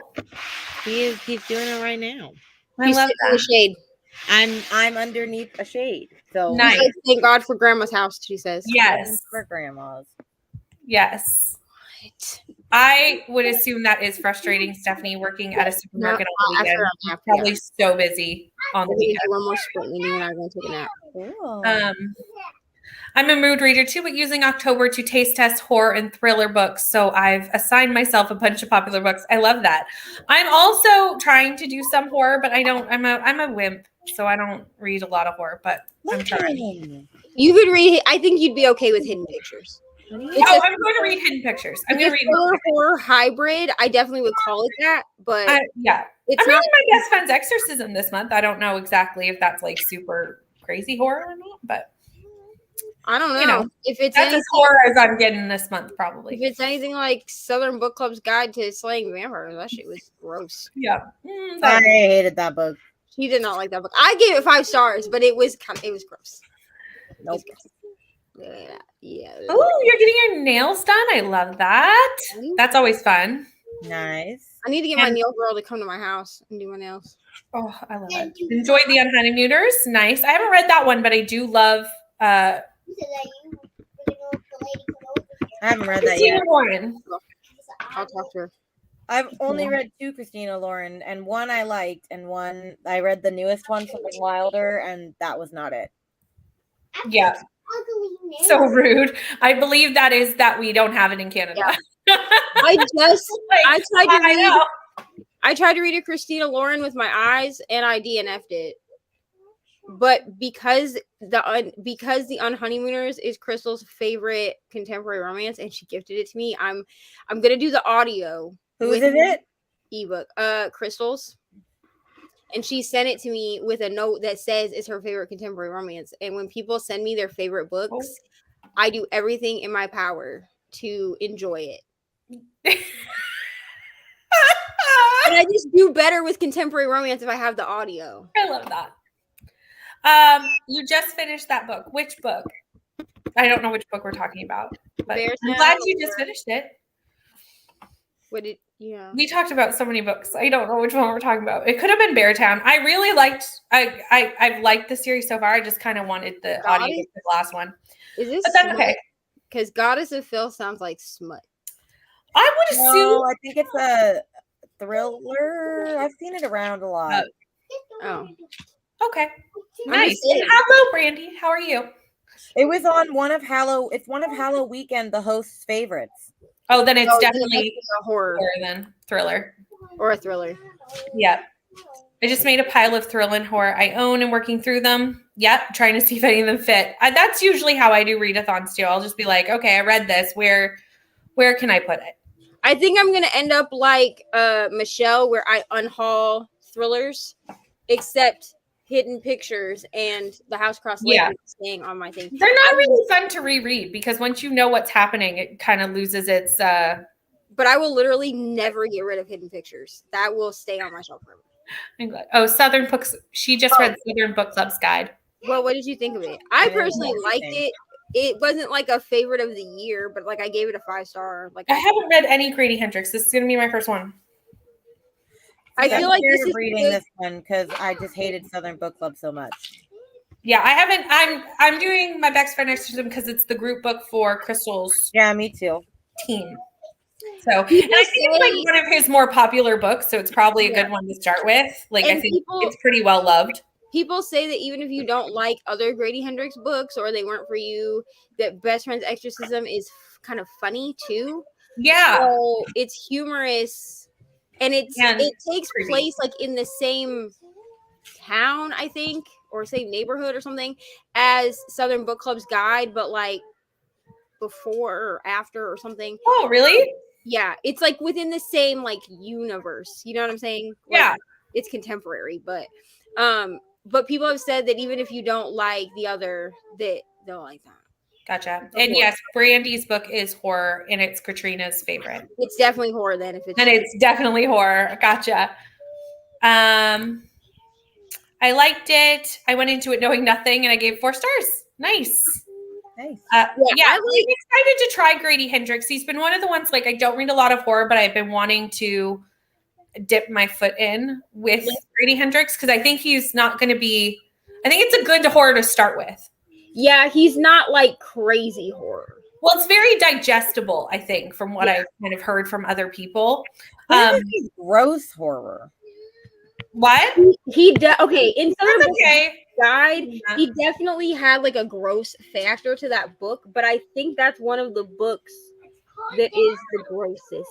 He's doing it right now. I He's love sitting in the that. shade. I'm underneath a shade. So Nice. He's like, thank God for Grandma's house, she says. Yes. for grandmas. Yes. I would assume that is frustrating, Stephanie, working at a supermarket on the weekend. Probably so busy on the We're gonna weekend. do one more sprint and you and I are going to take a nap. Cool. I'm a mood reader too, but using October to taste test horror and thriller books. So I've assigned myself a bunch of popular books. I love that. I'm also trying to do some horror, but I don't. I'm a wimp, so I don't read a lot of horror. But I'm trying. You could read. I think you'd be okay with Hidden Pictures. Oh, I'm going to read Hidden Pictures. I'm going to read. Horror hybrid. I definitely would call it that, but Yeah, it's I'm not. reading my best friend's Exorcism this month. I don't know exactly if that's like super crazy horror or not, but I don't know, you know, if it's that's anything, as horror as I'm getting this month, if probably. it's anything like Southern Book Club's Guide to Slaying Vampires. That shit was gross. Yeah, I hated that book. She did not like that book. I gave it 5 stars, but it was gross. Nope. Yeah. Oh, you're getting your nails done. I love that. That's always fun. Nice. I need to get my And- nail girl to come to my house and do my nails. Oh, I love it. Enjoyed the Unhoneymooners. Nice. I haven't read that one, but I do love I haven't read that Christina yet. Lauren. I'll talk to her. I've only read 2 Christina Lauren, and one I liked, and one I read the newest one, Something Wilder, and that was not it. Yeah, so rude. I believe that is that we don't have it in Canada. I just Like, I tried to I read know. I tried to read a Christina Lauren with my eyes and I DNF'd it. But because the Unhoneymooners is Crystal's favorite contemporary romance and she gifted it to me, I'm gonna do the audio. Who with is it? ebook. Crystal's. And she sent it to me with a note that says it's her favorite contemporary romance. And when people send me their favorite books, I do everything in my power to enjoy it. And I just do better with contemporary romance if I have the audio. I love that. You just finished that book. Which book? I don't know which book we're talking about, but I'm Beartown glad you just finished it. We talked about so many books. I don't know which one we're talking about. It could have been Beartown. I really liked. I've liked the series so far. I just kind of wanted the audio of the last one, Is this but that's okay. Because Goddess of Phil sounds like smut. I would assume. No, I think it's a thriller. I've seen it around a lot. Oh. Okay, I'm nice. just saying. Hello, Brandy. How are you? It was on one of Hallow Weekend, the host's favorites. Oh, then it's Oh, definitely a horror then thriller. or a thriller. Yeah. I just made a pile of thrill and horror I own and working through them. Yep, trying to see if any of them fit. That's usually how I do readathons too. I'll just be like, okay, I read this. Where can I put it? I think I'm gonna end up like Michelle, where I unhaul thrillers, except Hidden Pictures and The House Across the Lake Yeah. is staying on my thing. They're not really fun to reread because once you know what's happening, it kind of loses its. But I will literally never get rid of Hidden Pictures. That will stay on my shelf forever. I'm glad. Oh, Southern Books. She just read Southern Book Club's guide. Well, what did you think of it? I didn't personally like liked anything. it. It wasn't like a favorite of the year, but like I gave it a 5-star. Like I haven't read any Grady Hendrix. This is going to be my first one. I feel like this is reading good. this one because I just hated Southern Book Club so much. Yeah, I haven't. I'm doing my best friend exorcism because it's the group book for Crystal's Yeah, me too. team. So, and I think it's like one of his more popular books, so it's probably a good one to start with. Like, And I think it's pretty well loved. People say that even if you don't like other Grady Hendrix books or they weren't for you, that Best Friend's Exorcism is kind of funny too. Yeah. So it's humorous and it takes creepy. place like in the same town, I think, or same neighborhood or something as Southern Book Club's guide, but like before or after or something. Oh, really? Yeah, it's like within the same like universe. You know what I'm saying? Like, Yeah. It's contemporary, but people have said that even if you don't like the other, that they'll like that. Gotcha. And yes, Brandy's book is horror, and it's Katrina's favorite. It's definitely horror then. And it's definitely horror. Gotcha. I liked it. I went into it knowing nothing, and I gave 4 stars. Nice. Nice. I'm excited to try Grady Hendrix. He's been one of the ones, like, I don't read a lot of horror, but I've been wanting to dip my foot in with Grady Hendrix because I think he's not going to be. I think it's a good horror to start with. Yeah, he's not like crazy horror. Well, it's very digestible, I think, from what I've kind of heard from other people. Gross horror. What? Okay, in Southern Book Guide, he definitely had like a gross factor to that book, but I think that's one of the books that is the grossest,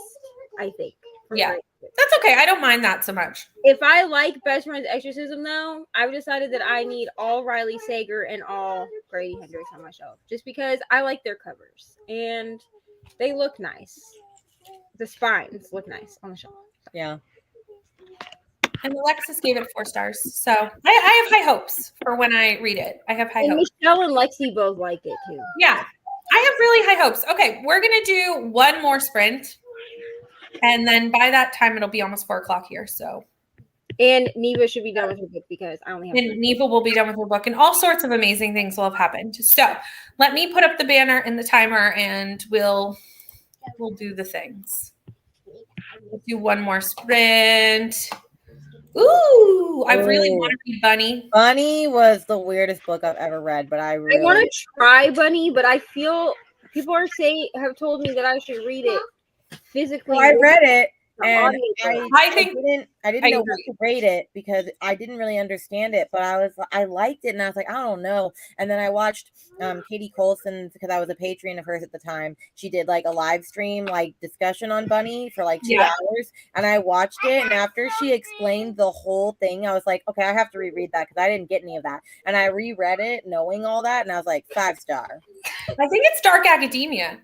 I think. Yeah. That's okay. I don't mind that so much. If I like Best Friend's Exorcism, though, I've decided that I need all Riley Sager and all Grady Hendrix on my shelf, just because I like their covers and they look nice. The spines look nice on the shelf. Yeah. And Alexis gave it 4 stars. So I have high hopes for when I read it. I have high hopes. Michelle and Lexi both like it too. Yeah. I have really high hopes. Okay, we're going to do one more sprint. And then by that time, it'll be almost 4:00 here. So, and Neva should be done with her book because I only have. And Neva will be done with her book, and all sorts of amazing things will have happened. So, let me put up the banner and the timer, and we'll do the things. We'll do one more sprint. Ooh, I really want to read Bunny. Bunny was the weirdest book I've ever read, but I want to try Bunny, but I feel people have told me that I should read it physically. Well, I read it, and I didn't know what to rate it because I didn't really understand it, but I liked it, and I was like, I don't know. And then I watched Katie Colson, because I was a Patreon of hers at the time. She did like a live stream like discussion on Bunny for like 2 hours, and I watched it, and after she explained the whole thing, I was like, okay, I have to reread that because I didn't get any of that. And I reread it knowing all that, and I was like, 5 star. I think it's dark academia.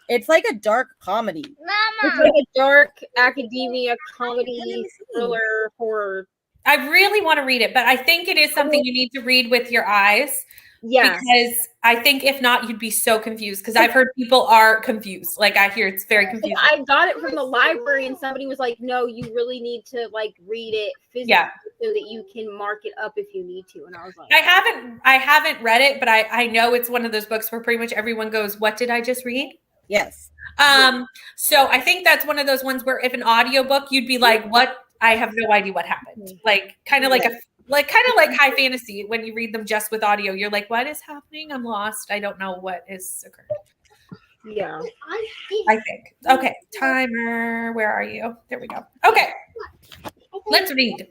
It's like a dark comedy. Mama. It's like a dark academia comedy thriller horror. I really want to read it, but I think it is something you need to read with your eyes. Yeah. Because I think if not, you'd be so confused. Because I've heard people are confused. Like I hear it's very confusing. I got it from the library and somebody was like, no, you really need to like read it physically so that you can mark it up if you need to. And I was like, I haven't read it, but I know it's one of those books where pretty much everyone goes, what did I just read? Yes. So I think that's one of those ones where if an audiobook, you'd be like, what? I have no idea what happened. Like kind of like high fantasy. When you read them just with audio, you're like, what is happening? I'm lost. I don't know what is occurred. Yeah. I think. Okay. Timer. Where are you? There we go. Okay. Let's read.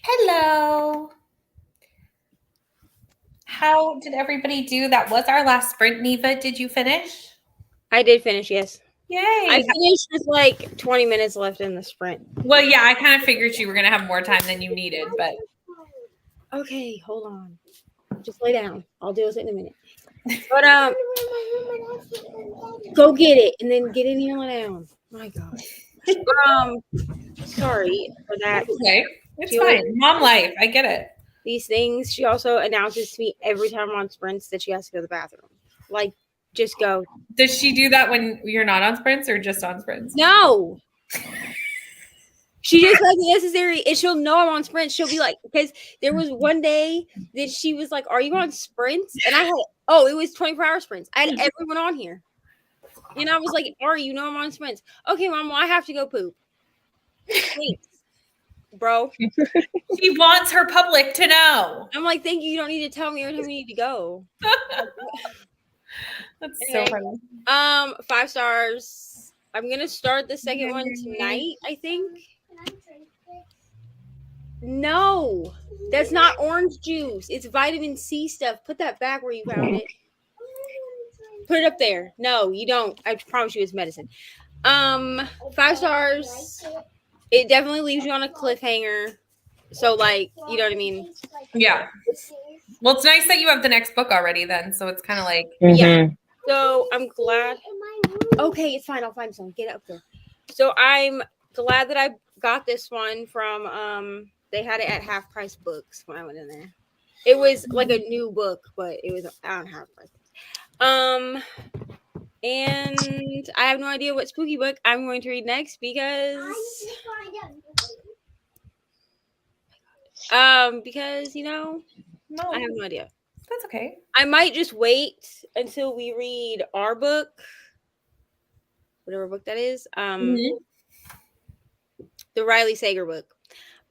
Hello. How did everybody do? That was our last sprint. Neva, did you finish? I did finish, yes. Yay. I finished with like 20 minutes left in the sprint. Well, yeah, I kind of figured you were going to have more time than you needed, but. Okay, hold on. Just lay down. I'll deal with it in a minute. But go get it and then get in here and lay down. My God. Sorry for that. Okay, it's fine. Mom life. I get it. These things. She also announces to me every time I'm on sprints that she has to go to the bathroom. Like, just go. Does she do that when you're not on sprints or just on sprints? No. She just like necessary, and she'll know I'm on sprints. She'll be like, because there was one day that she was like, "Are you on sprints?" And I had, it was 24-hour sprints. I had everyone on here, and I was like, "Ari, you know I'm on sprints." Okay, Mom, well, I have to go poop. Thanks, bro. She wants her public to know. I'm like, thank you. You don't need to tell me every time we need to go. That's so funny. 5 stars. I'm gonna start the second one tonight, I think. No, that's not orange juice. It's vitamin C stuff. Put that back where you found it. Put it up there. No, you don't. I promise you it's medicine. 5 stars. It definitely leaves you on a cliffhanger. So, like, you know what I mean? Yeah. Well, it's nice that you have the next book already then. So it's kind of like. Yeah. So I'm glad. Okay, it's fine. I'll find some. Get up there. So I'm glad that I got this one from they had it at Half Price Books when I went in there. It was like a new book, but it was on Half Price. And I have no idea what spooky book I'm going to read next because you know, No, I have no idea. That's okay. I might just wait until we read our book, whatever book that is. The Riley Sager book.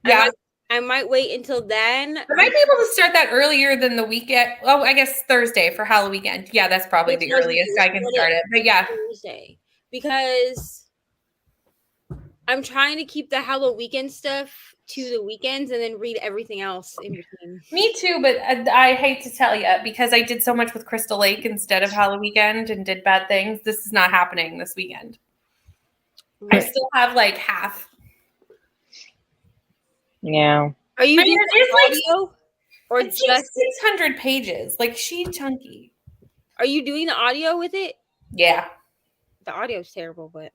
Yeah. I might wait until then. I might be able to start that earlier than the weekend. Oh, I guess Thursday for Halloween weekend. Yeah, that's probably the earliest I can start it. But yeah. Thursday. Because I'm trying to keep the Halloween weekend stuff to the weekends and then read everything else in between. Me too, but I hate to tell you, because I did so much with Crystal Lake instead of Halloween weekend and did bad things, this is not happening this weekend. I still have like half. Yeah. Are you doing audio or it's just like 600 pages? Like she's chunky. Are you doing the audio with it? Yeah. The audio's terrible, but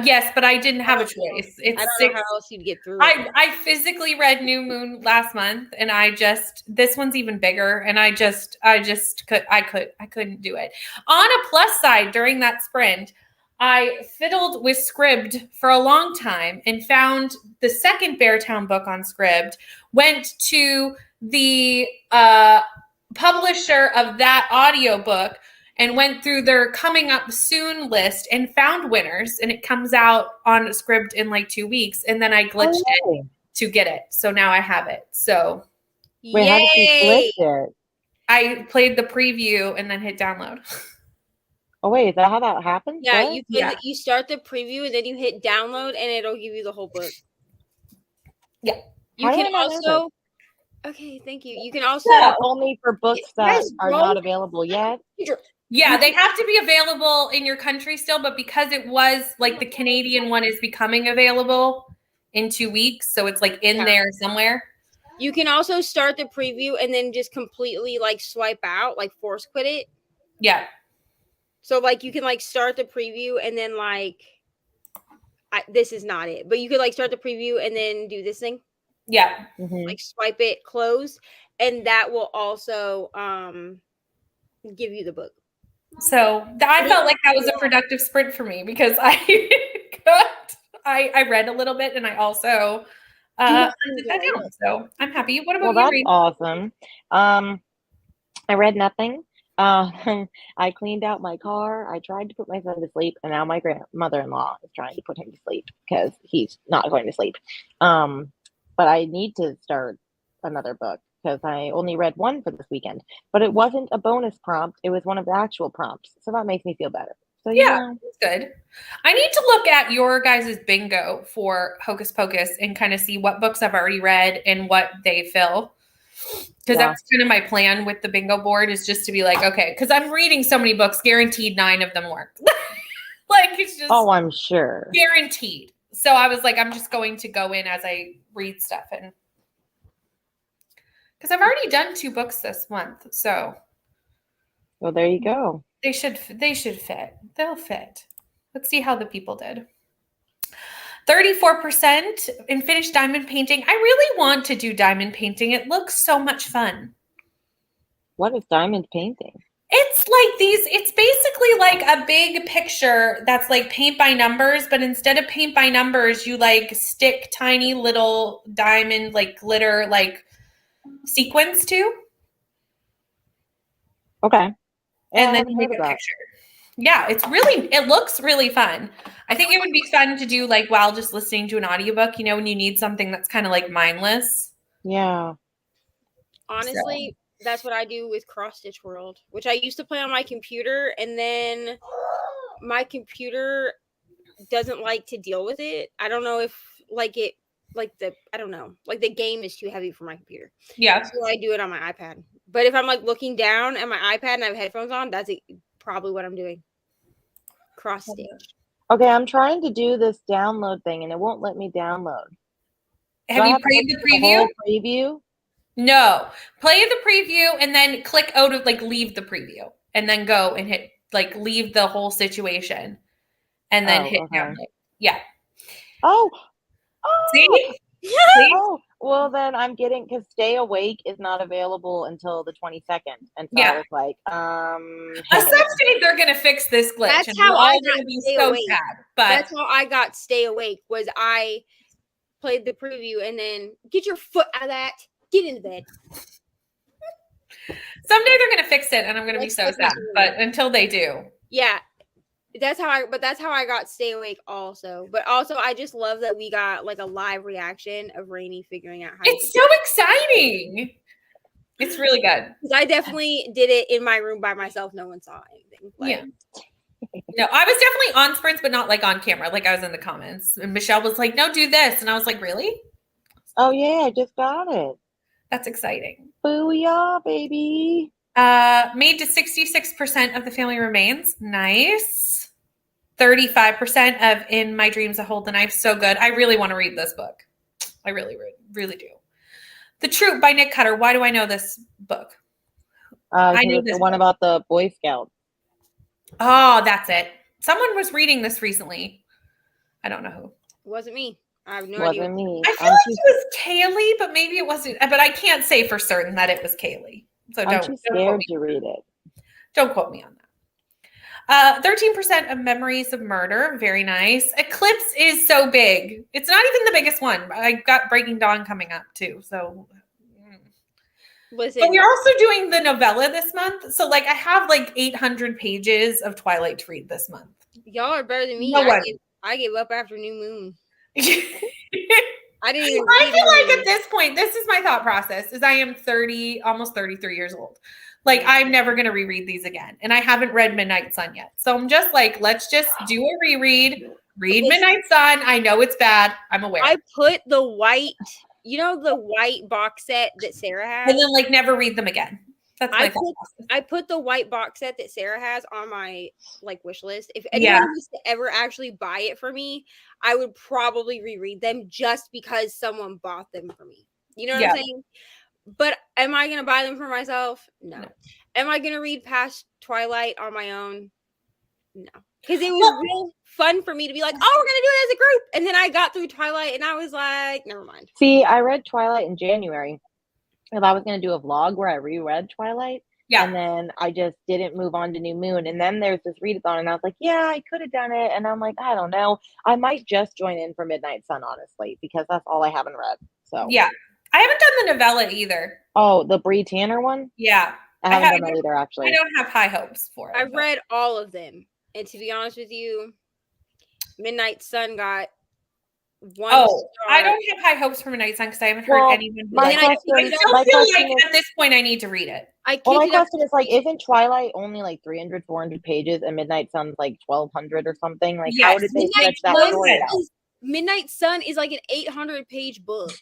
yes, but I didn't have a choice. It's I don't know how else you'd get through it. I physically read New Moon last month, and this one's even bigger, and I couldn't do it. On a plus side, during that sprint, I fiddled with Scribd for a long time and found the second Beartown book on Scribd, went to the publisher of that audiobook and went through their coming up soon list and found winners, and it comes out on Scribd in like 2 weeks, and then I glitched it to get it. So now I have it. So wait, how did you glitch it? I played the preview and then hit download. Oh wait, is that how that happens? Yeah, you start the preview and then you hit download and it'll give you the whole book. Yeah. You can also okay, thank you. You can also only for books that are not available yet. Yeah, they have to be available in your country still, but because it was like the Canadian one is becoming available in 2 weeks, so it's like in there somewhere. You can also start the preview and then just completely like swipe out, like force quit it. Yeah. So like you can like start the preview and then like this is not it, but you could like start the preview and then do this thing. Yeah. Like swipe it, close, and that will also give you the book. So I felt like that was a productive sprint for me because I read a little bit and I also did that down. So I'm happy. What about you? That's awesome. I read nothing. I cleaned out my car. I tried to put my son to sleep, and now my grandmother-in-law is trying to put him to sleep because he's not going to sleep. But I need to start another book because I only read one for this weekend. But it wasn't a bonus prompt; it was one of the actual prompts, so that makes me feel better. So Yeah, it's good. I need to look at your guys' bingo for Hocus Pocus and kind of see what books I've already read and what they fill. Because Yeah. that's kind of my plan with the bingo board is just to be like, okay, because I'm reading so many books, guaranteed 9 of them work. Like it's just I'm sure. guaranteed. So I was like, I'm just going to go in as I read stuff and because I've already done 2 books this month, so Well, there you go. they should fit. They'll fit. Let's see how the people did. 34% in finished diamond painting. I really want to do diamond painting. It looks so much fun. What is diamond painting? It's basically like a big picture that's like paint by numbers, but instead of paint by numbers, you like stick tiny little diamond, like glitter, like sequins to, Okay. and then you make a picture. Yeah, it looks really fun. I think it would be fun to do like while just listening to an audiobook, when you need something that's kind of like mindless. Yeah. Honestly, that's what I do with Cross Stitch World, which I used to play on my computer, and then my computer doesn't like to deal with it. I don't know if the game is too heavy for my computer. Yeah. So I do it on my iPad. But if I'm like looking down at my iPad and I have headphones on, that's probably what I'm doing. Cross stitch. Okay, I'm trying to do this download thing and it won't let me download. Have you played the preview? Preview? No. Play the preview and then click out of like leave the preview and then go and hit like leave the whole situation and then hit download. Yeah. Oh. See? Oh, well then I'm getting because Stay Awake is not available until the 22nd. And so I was like, someday they're gonna fix this glitch. That's and how we're I all got gonna be Stay so Awake. sad. But that's how I got Stay Awake was I played the preview and then get your foot out of that. Get into bed. Someday they're gonna fix it and I'm gonna be so sad. But until they do. Yeah. That's how I got Stay Awake also. But also I just love that we got like a live reaction of Rainy figuring out how it's so exciting. It's really good. I definitely did it in my room by myself. No one saw anything. Yeah. No, I was definitely on sprints, but not like on camera. Like I was in the comments. And Michelle was like, no, do this. And I was like, really? Oh yeah, I just got it. That's exciting. Booyah, baby. Made to 66% of the family remains. Nice. 35% of In My Dreams I Hold the Knife. So good. I really want to read this book. I really, really do. The Troop by Nick Cutter. Why do I know this book? I know the one about the Boy Scouts. Oh, that's it. Someone was reading this recently. I don't know who. It wasn't me. I have no idea. Wasn't me. I feel like it was Kaylee, but maybe it wasn't. But I can't say for certain that it was Kaylee. So I'm too scared to read it. Don't quote me on that. 13% of Memories of Murder. Very nice. Eclipse is so big. It's not even the biggest one. I got Breaking Dawn coming up too. So. Listen. But we're also doing the novella this month. So like I have like 800 pages of Twilight to read this month. Y'all are better than me. No one. I gave up after New Moon. I didn't even I feel like at this point, this is my thought process, is I am 30, almost 33 years old. Like I'm never going to reread these again. And I haven't read Midnight Sun yet. So I'm just like, let's just do a reread. Read Midnight Sun. I know it's bad. I'm aware. I put the white, the white box set that Sarah has. And then like never read them again. That's my thought process. I put the white box set that Sarah has on my like wish list. If anyone was to ever actually buy it for me, I would probably reread them just because someone bought them for me. You know what I'm saying? But am I going to buy them for myself? No. Am I going to read past Twilight on my own? No. Because it was real fun for me to be like, oh, we're going to do it as a group. And then I got through Twilight and I was like, never mind. See, I read Twilight in January. If I was going to do a vlog where I reread Twilight. Yeah. And then I just didn't move on to New Moon. And then there's this readathon and I was like, yeah, I could have done it. And I'm like, I don't know. I might just join in for Midnight Sun, honestly, because that's all I haven't read. So yeah. I haven't done the novella either. Oh, the Bree Tanner one? Yeah. I haven't done that either, actually. I don't have high hopes for it. I've read all of them. And to be honest with you, Midnight Sun got one star. I don't have high hopes for Midnight Sun because I haven't heard anyone. I still feel like at this point I need to read it. I Well, my kicked it up. question is like, isn't Twilight only like 300, 400 pages and Midnight Sun's like 1,200 or something? Like, how Yes, did they Midnight stretch that Sun story out? Midnight Sun is like an 800-page book.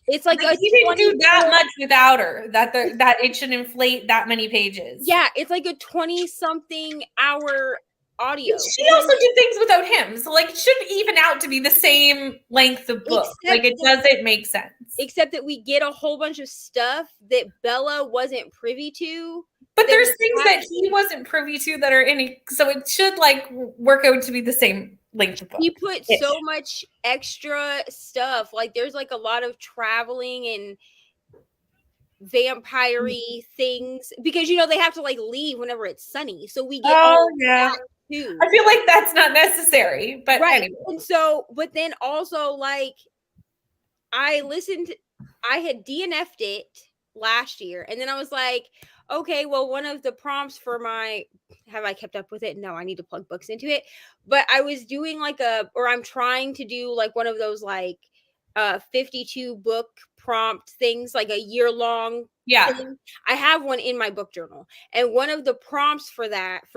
It's like a he didn't do that 24 much without her. That it should inflate that many pages. Yeah, it's like a 20-something hour audio. She also did things without him, so like it shouldn't even out to be the same length of book. Like it doesn't make sense. Except that we get a whole bunch of stuff that Bella wasn't privy to. But there's things that he wasn't privy to that are in it, so it should like work out to be the same length of book. He put so much extra stuff. Like there's like a lot of traveling and vampire-y things because they have to like leave whenever it's sunny. So we get that too. I feel like that's not necessary, but anyway. And so, but then also like I had DNF'd it last year, and then I was like, okay, well, one of the prompts for have I kept up with it? No, I need to plug books into it. But I was doing I'm trying to do like one of those like 52 book prompt things, like a year-long thing. I have one in my book journal, and one of the prompts for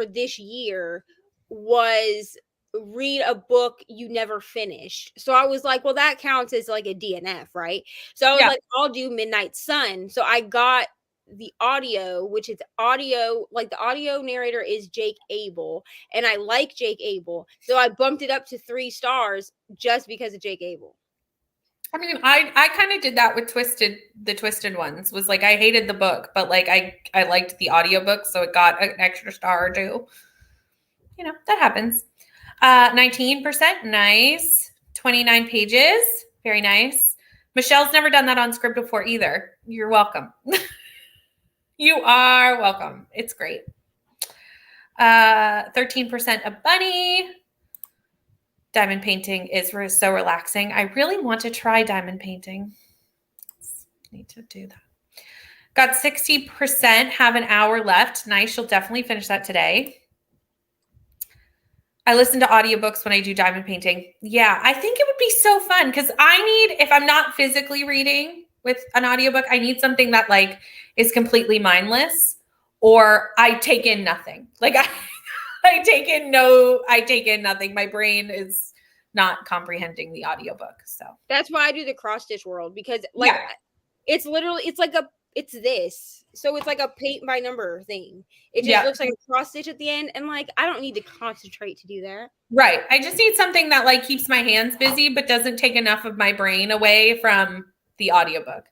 this year was read a book you never finished. So I was like, well, that counts as like a DNF, right? So I was like, I'll do Midnight Sun. So I got the audio, which is audio, like the audio narrator is Jake Abel, and I like Jake Abel, so I bumped it up to 3 stars just because of Jake Abel. I mean, I kind of did that with the Twisted ones. Was like I hated the book, but like I liked the audiobook, so it got an extra star or 2. That happens. 19%, nice. 29 pages, very nice. Michelle's never done that on script before either. You're welcome. You are welcome. It's great. 13% a bunny. Diamond painting is so relaxing. I really want to try diamond painting. Need to do that. Got 60%, have an hour left. Nice. She'll definitely finish that today. I listen to audiobooks when I do diamond painting. Yeah, I think it would be so fun because if I'm not physically reading with an audiobook, I need something that like is completely mindless, or I take in nothing. Like I take in nothing. My brain is not comprehending the audiobook. So that's why I do the cross stitch world, because like it's literally it's this. So it's like a paint by number thing. It just looks like a cross stitch at the end, and like I don't need to concentrate to do that. Right. I just need something that like keeps my hands busy but doesn't take enough of my brain away from the audiobook.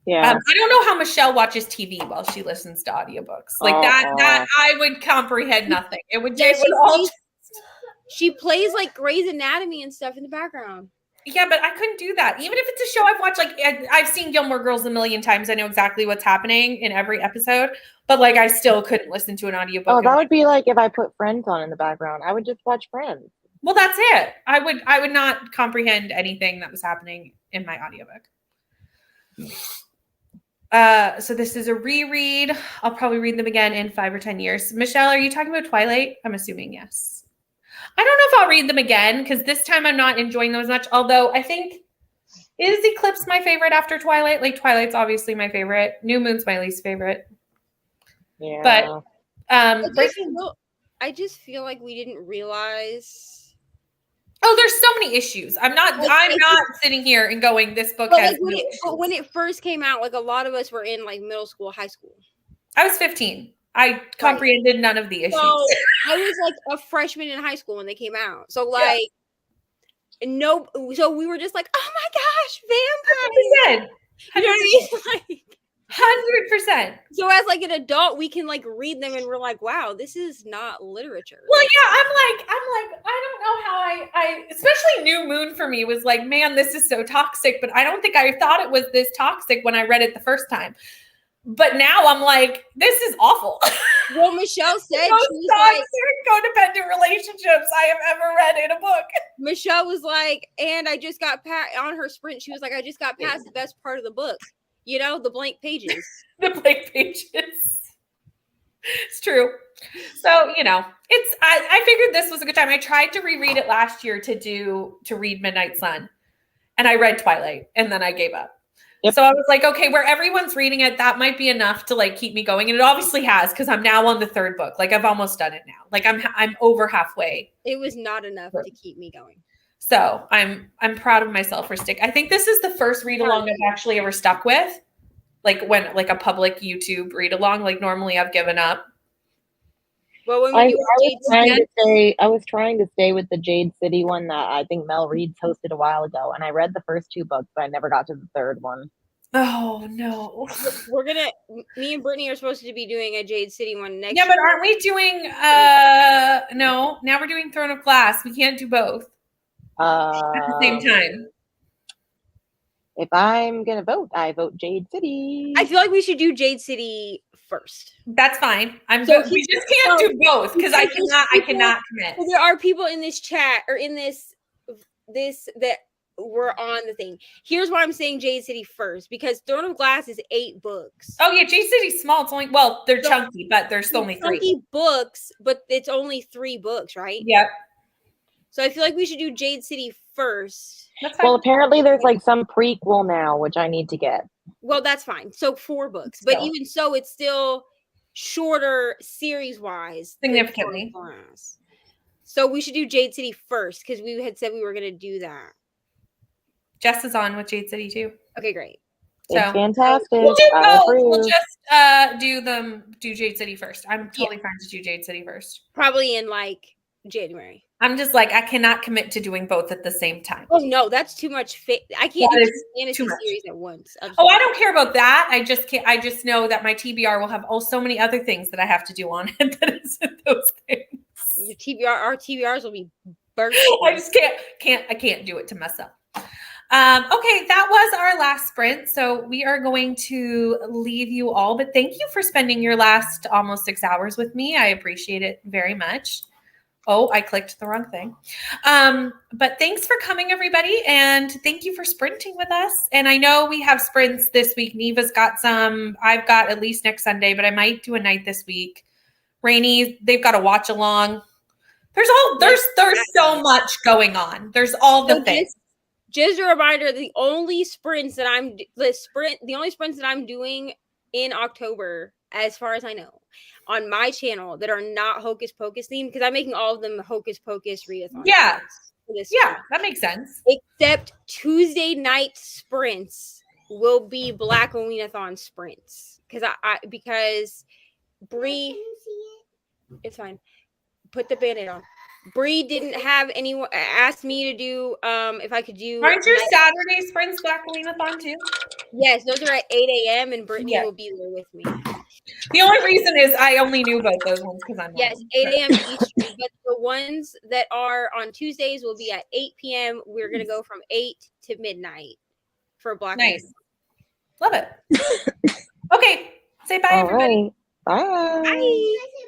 Yeah. I don't know how Michelle watches TV while she listens to audiobooks. Like that I would comprehend nothing. It would she plays like Grey's Anatomy and stuff in the background. Yeah, but I couldn't do that. Even if it's a show I've watched, like I've seen Gilmore Girls a million times. I know exactly what's happening in every episode, but like I still couldn't listen to an audiobook. Oh, that would be like if I put Friends on in the background. I would just watch Friends. Well, that's it. I would not comprehend anything that was happening in my audiobook. So this is a reread. I'll probably read them again in 5 or 10 years. Michelle, are you talking about Twilight? I'm assuming yes. I don't know if I'll read them again because this time I'm not enjoying them as much. Although I think, is Eclipse my favorite after Twilight? Like Twilight's obviously my favorite. New Moon's my least favorite. Yeah. But I just feel like we didn't realize. Oh, there's so many issues. I'm not sitting here and going, this book has. But when it first came out, like a lot of us were in like middle school, high school. I was 15. I comprehended none of the issues. So I was like a freshman in high school when they came out. So like, so we were just like, oh my gosh, vampires. 100%. You know what I mean? Like, 100%. So as like an adult, we can like read them and we're like, wow, this is not literature. Well, yeah, I'm like, I don't know how I especially New Moon for me was like, man, this is so toxic. But I don't think I thought it was this toxic when I read it the first time. But now I'm like, this is awful. Well, Michelle said most toxic codependent relationships I have ever read in a book. Michelle was like, and I just got on her sprint. She was like, I just got past the best part of the book. You know, the blank pages. The blank pages. It's true. So, I figured this was a good time. I tried to reread it last year to read Midnight Sun. And I read Twilight and then I gave up. Yep. So I was like, okay, where everyone's reading it, that might be enough to like keep me going. And it obviously has, because I'm now on the 3rd book. Like I've almost done it now. Like I'm over halfway. It was not enough to keep me going. So I'm proud of myself for I think this is the first read along I've actually ever stuck with. Like when like a public YouTube read along. Like normally I've given up. Well, when I we was trying to stay with the Jade City one that I think Mel Reed's hosted a while ago, and I read the first 2 books, but I never got to the 3rd one. Oh no. Me and Brittany are supposed to be doing a Jade City one next Yeah, but year. aren't we doing no, now we're doing Throne of Glass. We can't do both at the same time. If I'm gonna vote, I vote Jade City. I feel like we should do Jade City first. That's fine. So we just can't do both because I cannot commit. There are people in this chat or in this that were on the thing. Here's why I'm saying Jade City first, because Throne of Glass is 8 books. Oh yeah, Jade City's small. It's only they're chunky, but there's only 3. Chunky books, but it's only 3 books, right? Yep. So I feel like we should do Jade City first. That's fine. Well, apparently there's like some prequel now, which I need to get. Well, that's fine. So 4 books, but even so, it's still shorter series-wise. Significantly. So we should do Jade City first because we had said we were going to do that. Jess is on with Jade City too. Okay, great. So It's fantastic. we'll do I both. approve. We'll just do Jade City first. I'm totally fine to do Jade City first. Probably in like January. I'm just like I cannot commit to doing both at the same time. Oh no, that's too much. I can't do 2 fantasy series at once. Oh, I don't care about that. I just can't. I just know that my TBR will have so many other things that I have to do on it that isn't those things. Our TBRs will be burnt. I just can't. I can't do it to mess up. Okay, that was our last sprint. So we are going to leave you all, but thank you for spending your last almost 6 hours with me. I appreciate it very much. Oh, I clicked the wrong thing. But thanks for coming, everybody. And thank you for sprinting with us. And I know we have sprints this week. Neva's got some. I've got at least next Sunday, but I might do a night this week. Rainy, they've got a watch along. There's so much going on. There's all the things. Just a reminder, the only sprints that I'm doing in October, as far as I know, on my channel that are not Hocus Pocus themed, because I'm making all of them Hocus Pocus readathon. Yeah. That makes sense. Except Tuesday night sprints will be Black Weenathon sprints. Because Bree, it's fine. Put the Band-Aid on. Bree didn't have anyone asked me to do if I could do. Aren't your Saturday sprints Black Weenathon too? Yes, those are at 8 a.m. and Brittany will be there with me. The only reason is I only knew about those ones because I'm 8 a.m. Eastern, but the ones that are on Tuesdays will be at 8 p.m. We're gonna go from 8 to midnight for Black. Nice, love it. Okay, say bye, everybody. Right. Bye. Bye.